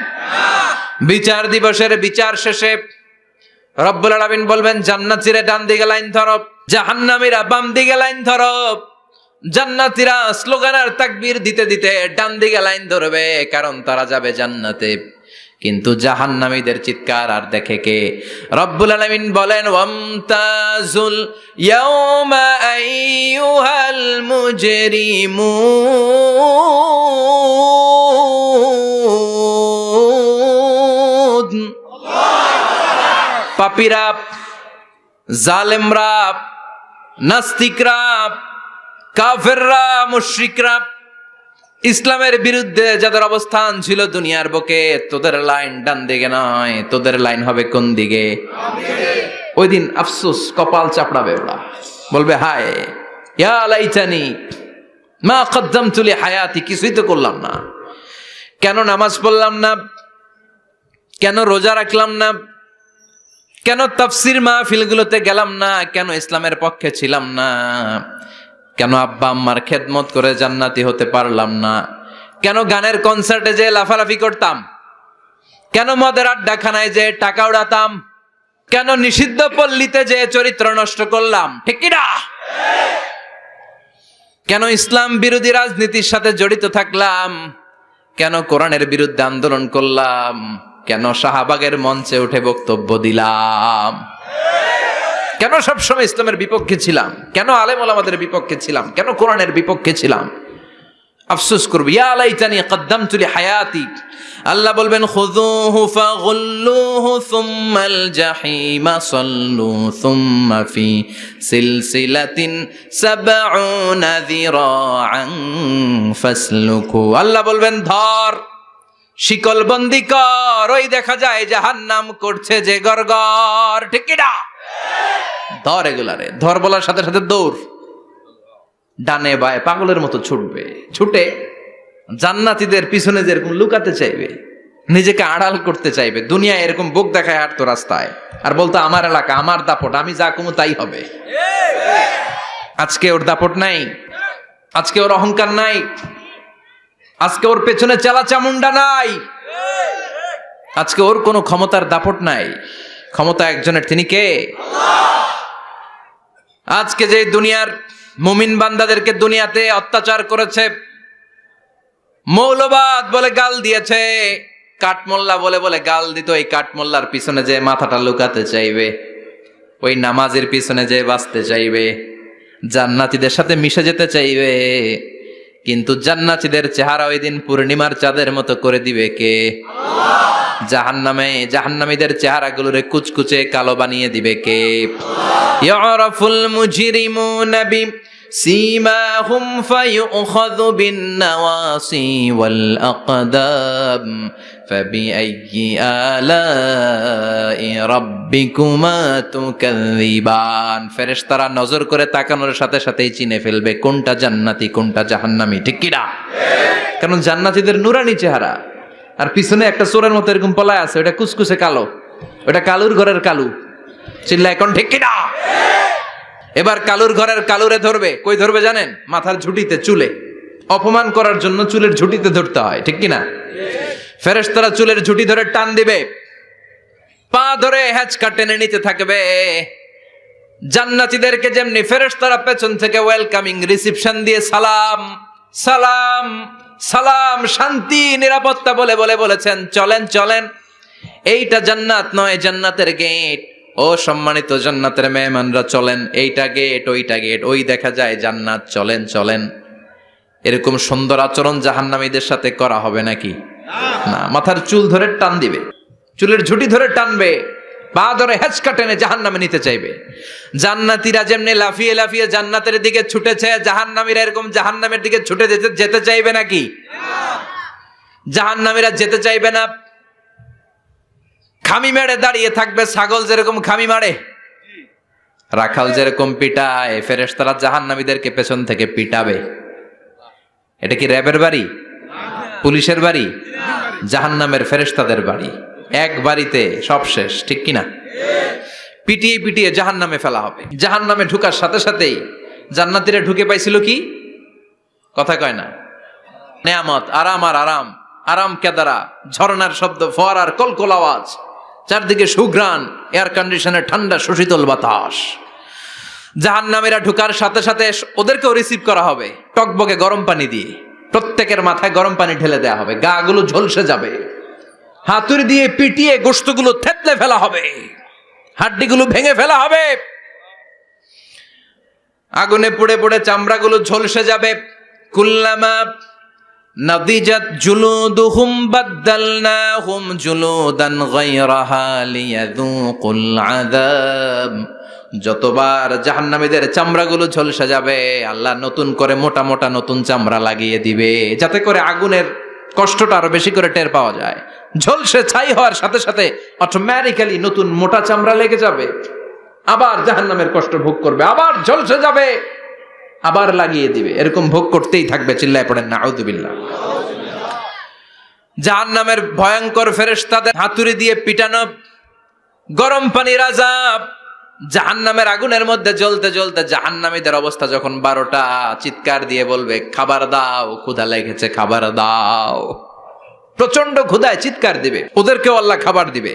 বিচার দিবসের বিচার শেষে রব্বুল আলামিন বলবেন জান্নাতীরা ডান দিকে লাইন ধরো, জাহান্নামীরা বাম দিকে লাইন ধরো। জান্নাতীরা স্লোগান আর তাকবীর দিতে দিতে ডান দিকে লাইন ধরবে, কারণ তারা যাবে জান্নাতে। কিন্তু জাহান্নামীদের চিৎকার আর দেখে কে? রব্বুল আলামিন বলেন ওয়ামতাজুল ইয়াউমা আইয়ুহাল মুজরিমুন। পাপীরা, জালেমরা, নাস্তিকরা, কাফেররা, মুশরিকরা, ইসলামের বিরুদ্ধে যাদের অবস্থান ছিল দুনিয়ার বুকে, তোদের লাইন ডান দিকে নয়, তোদের লাইন হবে কোন দিকে? ওই দিন আফসোস, কপাল চাপড়াবে ওরা, বলবে হায় ইয়া লাইতানি মা কদ্দামতু লি হায়াতি, কিছুই তো করলাম না। কেন নামাজ পড়লাম না? কেন রোজা রাখলাম না? কেন তাফসীর মাহফিলগুলোতে গেলাম না? কেন ইসলামের পক্ষে ছিলাম না? কেন আব্বা আম্মার খেদমত করে জান্নাতি হতে পারলাম না? কেন গানের কনসার্টে যে লাফালাফি করতাম? কেন মদের আড্ডাখানায় যে টাকা উড়াতাম? কেন নিষিদ্ধ পল্লীতে যে চরিত্র নষ্ট করলাম? ঠিক কি না? কেন ইসলাম বিরোধী রাজনীতির সাথে জড়িত থাকলাম? কেন কোরআনের বিরুদ্ধে আন্দোলন করলাম? কেন শাহবাগের মঞ্চে উঠে বক্তব্য দিলাম? কেন সবসময় ইসলামের বিপক্ষে ছিলাম? কেন আলেম ওলামাদের বিপক্ষে ছিলাম? কেন কোরআনের বিপক্ষে ছিলাম? আফসোস করব, ইয়া লাইতানি কদ্দামতু লি হায়াতি। আল্লাহ বলবেন খুযুহু ফাগুল্লুহু সুম্মাল জাহিমা সাল্লু সুম্মা ফি সিলসিলাতিন সাবউনা যিরাআন ফাসলুকু। আল্লাহ বলবেন ধর, শিকলবন্দি কর, ওই দেখা যায় জাহান্নাম করছে যে গরগর। ঠিক কি না? ধর এগুলারে, ধর বলার সাথে সাথে দৌড়, ডানে বায়ে পাগলের মতো ছুটবে। ছুটে জান্নাতীদের পিছনে যেরকম লুকাতে চাইবে, নিজেকে আড়াল করতে চাইবে, দুনিয়া এরকম বুক দেখায় হাঁটতো রাস্তায় আর বলতো আমার এলাকা, আমার দাপট, আমি যা কমু তাই হবে। আজকে ওর দাপট নাই, আজকে ওর অহংকার নাই, আজকে ওর পেছনে চালা চামুন্ডা নাই, আজকে ওর কোনো ক্ষমতার দাপট নাই। ক্ষমতা একজনের, তিনি কে? আজকে যে দুনিয়ার মুমিন বান্দাদেরকে দুনিয়াতে অত্যাচার করেছে, মৌলবাদ বলে গাল দিয়েছে, কাঠমোল্লা বলে বলে গাল দিত, এই কাঠমোল্লার পিছনে যে মাথাটা লুকাতে চাইবে, ওই নামাজের পিছনে যে বাঁচতে চাইবে, জান্নাতীদের সাথে মিশে যেতে চাইবে, কিন্তু জান্নাতীদের চেহারা ওই দিন পূর্ণিমার চাঁদের মতো করে দিবে কে? জাহান্নামীদের চেহারাগুলোরে কুচকুচে কালো বানিয়ে দিবে কে? ইয়ারাফুল মুজরিমুনা সীমাহুম ফায়ুখাযু বিন-নাওয়াসি ওয়াল আকদাম ফাবিআইয়ি আলাই রাব্বিকুমা তুকাযযিবান। ফেরেশতারা নজর করে তাকানোর সাথে সাথেই চিনে ফেলবে কোনটা জান্নাতি কোনটা জাহান্নামী, ঠিক কি না? কারণ জান্নাতীদের নুরানি চেহারা, আর পিছনে একটা চোরের মতো এরকম পলায় আছে, ওটা কুচকুচে কালো, ওটা কালুর ঘরের কালু। চিল্লা এখন ঠিক কিনা? এবার কালুর ঘরের কালুরে ধরবে, কই ধরবে জানেন? মাথার ঝুঁটিতে, চুলে। অপমান করার জন্য চুলের ঝুঁটিতে ধরতে হয়, ঠিক কিনা? ফেরেশতারা চুলের ঝুঁটি ধরে টান দিবে, পা ধরে হ্যাচকা টেনে নিতে থাকবে। জান্নাতীদেরকে যেমনি ফেরেশতারা পেছন থেকে ওয়েলকামিং রিসিপশন দিয়ে সালাম সালাম সালাম শান্তি নিরাপত্তা বলে বলে বলেছেন চলেন চলেন, এইটা জান্নাত নয়, জান্নাতের গেট। ও সম্মানিত জান্নাতের মেহমানরা চলেন, এইটা গেট ওইটা গেট, ওই দেখা যায় জান্নাত, চলেন চলেন। এরকম সুন্দর আচরণ জাহান্নামীদের সাথে করা হবে নাকি? না, মাথার চুল ধরে টান দিবে, চুলের ঝুঁটি ধরে টানবে, পা ধরে হেঁচকা টেনে জাহান্নামে নিতে চাইবে। জান্নাতীরা যেমনি লাফিয়ে লাফিয়ে জান্নাতের দিকে ছুটেছে, জাহান্নামীরা এরকম জাহান্নামের দিকে ছুটে যেতে চাইবে নাকি? জাহান্নামীরা যেতে চাইবে না, খামি মেরে দাঁড়িয়ে থাকবে। ছাগল যেরকম খামি মারে, রাখাল যেরকম পিটায়, ফেরেশতারা জাহান্নামীদেরকে পেছন থেকে পিটাবে। এটা কি র্যাবের বাড়ি, পুলিশের বাড়ি? জাহান্নামের ফেরেশতাদের বাড়ি। এক বাড়িতে সব শেষ, ঠিক কিনা? পিটিয়ে পিটিয়ে জাহান্নামে ফেলা হবে। জাহান্নামে ঢুকার সাথে সাথেই জান্নাতীরা ঢুকে পাইছিল কি? কথা কয় না? নেয়ামত, আরাম আর আরাম, আরাম কেদারা, ঝর্ণার শব্দ, ফোয়ারার কলকল আওয়াজ, চারদিকে সুঘ্রাণ, এয়ার কন্ডিশনের ঠান্ডা সুশীতল বাতাস। জাহান্নামীরা ঢুকার সাথে সাথে ওদেরকেও রিসিভ করা হবে টকবকে গরম পানি দিয়ে। প্রত্যেকের মাথায় গরম পানি ঢেলে দেওয়া হবে, গা গুলো ঝলসে যাবে, হাতুড়ি দিয়ে পিটিয়ে গোশতগুলো থেতলে ফেলা হবে, হাড্ডিগুলো ভেঙে ফেলা হবে, আগুনে পুড়ে পুড়ে চামড়াগুলো ঝলসে যাবে। কুল্লামা নাদিজাত জুলুদুহুম বাদদালনাহুম জুলুদান গায়রাহা লিয়াযুকুল আযাব। যতবার জাহান্নামীদের চামড়াগুলো ঝলসে যাবে, আল্লাহ নতুন করে মোটা মোটা নতুন চামড়া লাগিয়ে দিবে, যাতে করে আগুনের কষ্টটা আরো বেশি করে টের পাওয়া যায়। ঝলসে ছাই হওয়ার সাথে সাথে অটোমেটিক্যালি নতুন মোটা চামড়া লেগে যাবে, আবার জাহান্নামের কষ্ট ভোগ করবে, আবার ঝলসে যাবে, আবার লাগিয়ে দিবে। এরকম ভোগ করতেই থাকবে। চিল্লায় পড়েন নাউযুবিল্লাহ। জাহান্নামের ভয়ঙ্কর ফেরেশতাদের হাতুড়ি দিয়ে পিটানো, গরম পানির আযাব, জাহান্নামের আগুনের মধ্যে জ্বলতে জ্বলতে জাহান্নামীদের অবস্থা যখন 12টা, চিৎকার দিয়ে বলবে খাবার দাও, ক্ষুধা লেগেছে, খাবার দাও। প্রচন্ড ক্ষুধায় চিৎকার দিবে, ওদেরকেও আল্লাহ খাবার দিবে।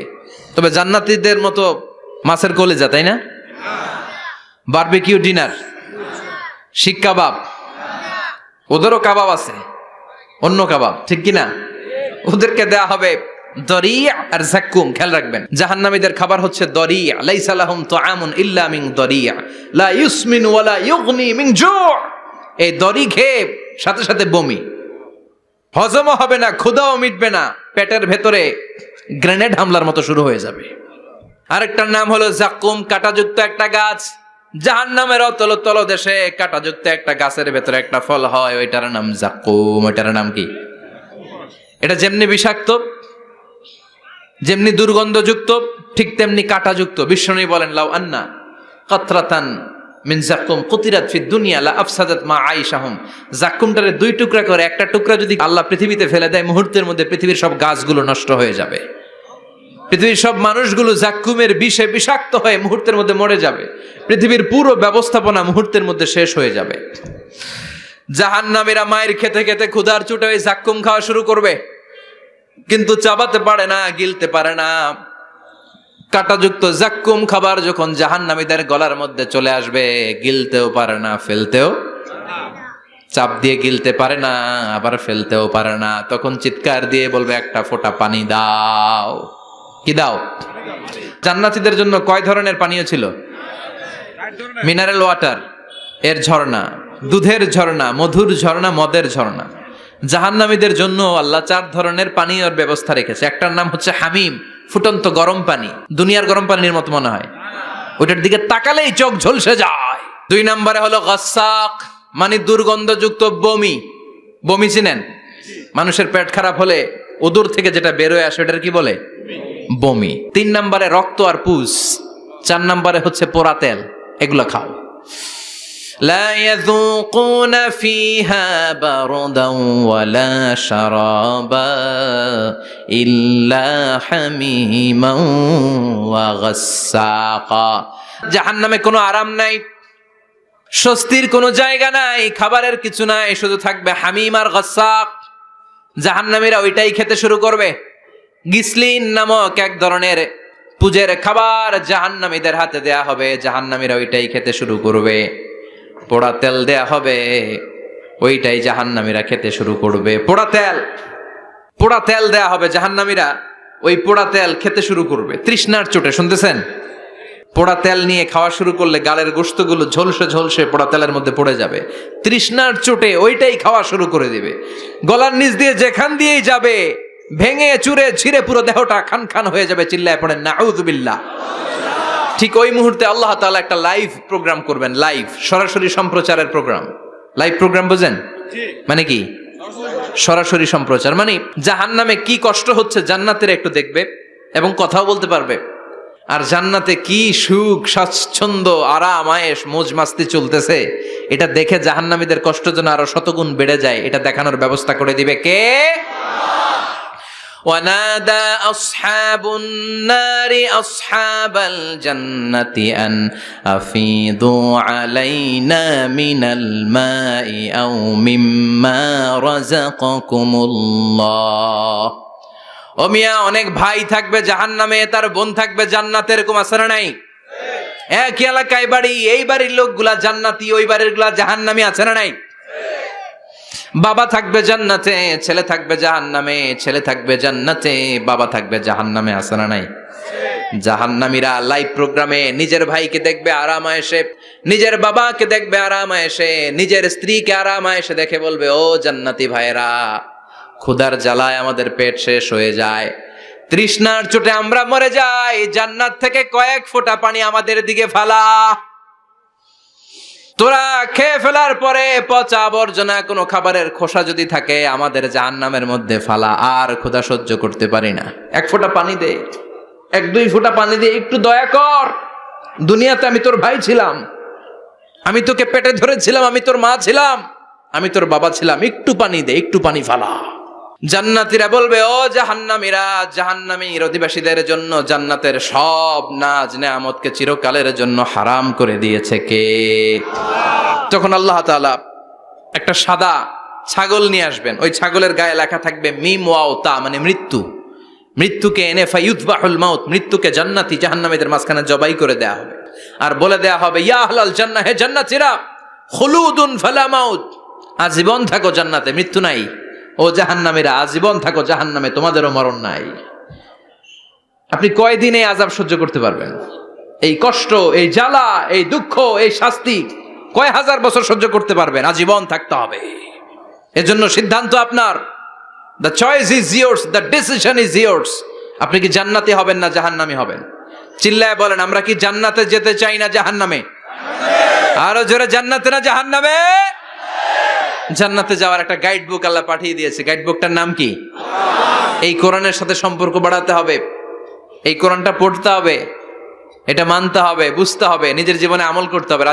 তবে জান্নাতীদের মতো মাছের কলিজা, তাই না? বারবিকিউ ডিনার, শিক কাবাব, ওদেরও কাবাব আছে, অন্য কাবাব, ঠিক কিনা? ওদেরকে দেয়া হবে দরিয়া আর যাক্কুম। খেয়াল রাখবেন, জাহান্নামীদের খাবার হচ্ছে দরিয়া। লাইসা লাহুম তুআমুন ইল্লা মিন দরিয়া লা ইউসমিন ওয়ালা ইউগনি মিন জু'। এই দরি খেয়ে সাথে সাথে বমি, হজমও হবে না, ক্ষুধাও মিটবে না, পেটের ভেতরে গ্রেনেড হামলার মতো শুরু হয়ে যাবে। আরেকটার নাম হলো যাক্কুম, কাঁটাযুক্ত একটা গাছ। জাহান্নামের অতল তলদেশে কাঁটাযুক্ত একটা গাছের ভেতরে একটা ফল হয়, ওইটার নাম যাক্কুম। ওইটার নাম কি? এটা যেমনি বিষাক্ত, যেমনি দুর্গন্ধযুক্ত, ঠিক তেমনি কাঁটাযুক্ত। বিষ্ণু বলেন লাউ আন্না কাতরাতান মিন যাক্কুম কুতিরাত ফিদ দুনিয়া লা আফসাদাত মা আইশাহুম। যাক্কুমটারে 2 টুকরা করে একটা টুকরা যদি আল্লাহ পৃথিবীতে ফেলে দেয়, মুহূর্তের মধ্যে পৃথিবীর সব গাছগুলো নষ্ট হয়ে যাবে, পৃথিবীর সব মানুষগুলো যাক্কুমের বিষে বিষাক্ত হয়ে মুহূর্তের মধ্যে মরে যাবে, পৃথিবীর পুরো ব্যবস্থাপনা মুহূর্তের মধ্যে শেষ হয়ে যাবে। জাহান্নামীরা মায়ের খেতে খেতে ক্ষুধার চোটে ওই যাক্কুম খাওয়া শুরু করবে, কিন্তু চাবাতে পারে না, গিলতে পারে না। কাঁটাযুক্ত যাক্কুম খাবার যখন জাহান্নামীদের গলার মধ্যে চলে আসবে, গিলতেও পারে না, ফেলতেও, চাপ দিয়ে গিলতে পারে না, আবার ফেলতেও পারে না। তখন চিৎকার দিয়ে বলবে একটা ফোঁটা পানি দাও। কি দাও? জান্নাতীদের জন্য কয় ধরনের পানীয় ছিল? মিনারেল ওয়াটার, এর ঝর্ণা, দুধের ঝর্ণা, মধুর ঝর্ণা, মদের ঝর্ণা। জাহান্নামীদের জন্য আল্লাহ 4 ধরনের পানীয়র ব্যবস্থা রেখেছে। একটার নাম হচ্ছে হামিম, ফুটন্ত গরম পানি, দুনিয়ার গরম পানির মতো মনে হয়, ওইটার দিকে তাকালেই চোখ ঝলসে যায়। 2 নম্বরে হলো গাসসাক, মানে দুর্গন্ধযুক্ত বমি। বমি চিনেন? মানুষের পেট খারাপ হলে উদর থেকে যেটা বের হয়ে আসে ওটার কি বলে? বমি। 3 নম্বরে রক্ত আর পুজ। 4 নম্বরে হচ্ছে পোড়া তেল। এগুলো খাও। لا يذوقون فيها بردا ولا شرابا إلا حميما وغساقا। জাহান্নামে কোনো আরাম নাই, স্বস্তির কোনো জায়গা নাই, খাবারের কিছু নাই, শুধু থাকবে হামিম আর গাসসাক। জাহান্নামীরা ওইটাই খেতে শুরু করবে। গিসলিন নামক এক ধরনের পূজের খাবার জাহান্নামীদের হাতে দেয়া হবে, জাহান্নামীরা ওইটাই খেতে শুরু করবে। পোড়া তেল দেয়া হবে, ওইটাই জাহান্নামীরা খেতে শুরু করবে। পোড়া তেল দেয়া হবে, জাহান্নামীরা ওই পোড়া তেল খেতে শুরু করবে তৃষ্ণার চোটে। শুনতেছেন? পোড়া তেল নিয়ে খাওয়া শুরু করলে গালের গোশতগুলো ঝলসে ঝলসে পোড়া তেলের মধ্যে পড়ে যাবে। তৃষ্ণার চোটে ওইটাই খাওয়া শুরু করে দিবে। গলার নিচ দিয়ে যেখান দিয়েই যাবে ভেঙে চুরে ছিঁড়ে পুরো দেহটা খান খান হয়ে যাবে। চিল্লায় পড়েন নাউযুবিল্লাহ। ঠিক ওই মুহূর্তে আল্লাহ তাআলা একটা লাইভ প্রোগ্রাম করবেন, লাইভ সরাসরি সম্প্রচারের প্রোগ্রাম। লাইভ প্রোগ্রাম বোঝেন? মানে কি? সরাসরি সম্প্রচার। মানে জাহান্নামে কি কষ্ট হচ্ছে জান্নাতের একটু দেখবে এবং কথাও বলতে পারবে। আর জান্নাতে কি সুখ স্বাচ্ছন্দ্য আরাম আয়েশ মौज মাস্তি চলতেছে, এটা দেখে জাহান্নামীদের কষ্ট যেন আরো শতগুণ বেড়ে যায়, এটা দেখানোর ব্যবস্থা করে দিবে কে? وَنَادَى أَصْحَابُ النَّارِ أَصْحَابَ الْجَنَّةِ أَنْ أَفِيضُوا عَلَيْنَا مِنَ الْمَاءِ أَوْ مِمَّا رَزَقَكُمُ اللَّهُ। ও মিয়া, অনেক ভাই থাকবে জাহান্নামে, তার বোন থাকবে জান্নাতে, এরকম আছে না নাই? এক এলাকায় বাড়ি, এই বাড়ির লোকগুলা জান্নাতি, ওই বাড়ির গুলা জাহান্নামী, আছে না নাই? বাবা থাকবে জান্নাতে, ছেলে থাকবে জাহান্নামে, ছেলে থাকবে জান্নাতে, বাবা থাকবে জাহান্নামে, আছে না নাই? জাহান্নামীরা লাইভ প্রোগ্রামে নিজের ভাইকে দেখবে আরাম আয়েশে, নিজের বাবাকে দেখবে আরাম আয়েশে, নিজের স্ত্রীকে আরাম আয়েশে দেখে বলবে, ও জান্নাতি ভাইরা, ক্ষুধার জ্বালায় আমাদের পেট শেষ হয়ে যায়, তৃষ্ণার চোটে আমরা মরে যাই, জান্নাত থেকে কয়েক ফোঁটা পানি আমাদের দিকে ফেলা। তোরা খেয়ে ফেলার পরে পচা আবর্জনা কোনো খাবারের খোসা যদি থাকে আমাদের জাহান্নামের মধ্যে ফালা, আর ক্ষুধা সহ্য করতে পারি না, 1 ফোঁটা পানি দে, 1-2 ফোঁটা পানি দে, একটু দয়া কর। দুনিয়াতে আমি তোর ভাই ছিলাম, আমি তোকে পেটে ধরেছিলাম, আমি তোর মা ছিলাম, আমি তোর বাবা ছিলাম, একটু পানি দে, একটু পানি ফালা। জান্নাতীরা বলবে, ও জাহান্নামীরা, জাহান্নামীর অধিবাসীদের জন্য জান্নাতের সব নাজ নেয়ামতকে চিরকালের জন্য হারাম করে দিয়েছে কে? তখন আল্লাহ তাআলা একটা সাদা ছাগল নিয়ে আসবেন, ওই ছাগলের গায়ে লেখা থাকবে মিম ওয়াও তা, মানে মৃত্যু। মৃত্যুকে এনে ফায়ুযবাহুল মাউত, মৃত্যুকে জান্নাতি জাহান্নামীদের মাঝখানে জবাই করে দেয়া হবে, আর বলে দেয়া হবে, ইয়া আহলাল জান্নাহ, হে জান্নাতীরা, খুলুদুন ফালা মাউত, আজীবন থাকো জান্নাতে, মৃত্যু নাই। ও জাহান্নামীরা, আজীবন থাকো জাহান্নামে, তোমাদেরও মরণ নাই। আপনি কয়দিন এই আযাব সহ্য করতে পারবেন? এই কষ্ট, এই জ্বালা, এই দুঃখ, এই শাস্তি কয় হাজার বছর সহ্য করতে পারবেন? আজীবন থাকতে হবে। এজন্য সিদ্ধান্ত আপনার। The choice is years, the decision is years. আপনি কি জান্নাতি হবেন না জাহান্নামী হবেন? চিল্লায় বলেন, আমরা কি জান্নাতে যেতে চাই না জাহান্নামে? আরো জোরে, জান্নাতে না জাহান্নামে? জান্নাতে যাওয়ার একটা গাইড বুক আল্লাহ পাঠিয়ে দিয়েছে। গাইড বুকটার নাম কি? এই কোরআনের সাথে সম্পর্ক বাড়াতে হবে, এই কোরআনটা পড়তে হবে, এটা মানতে হবে, বুঝতে হবে, নিজের জীবনে আমল করতে হবে।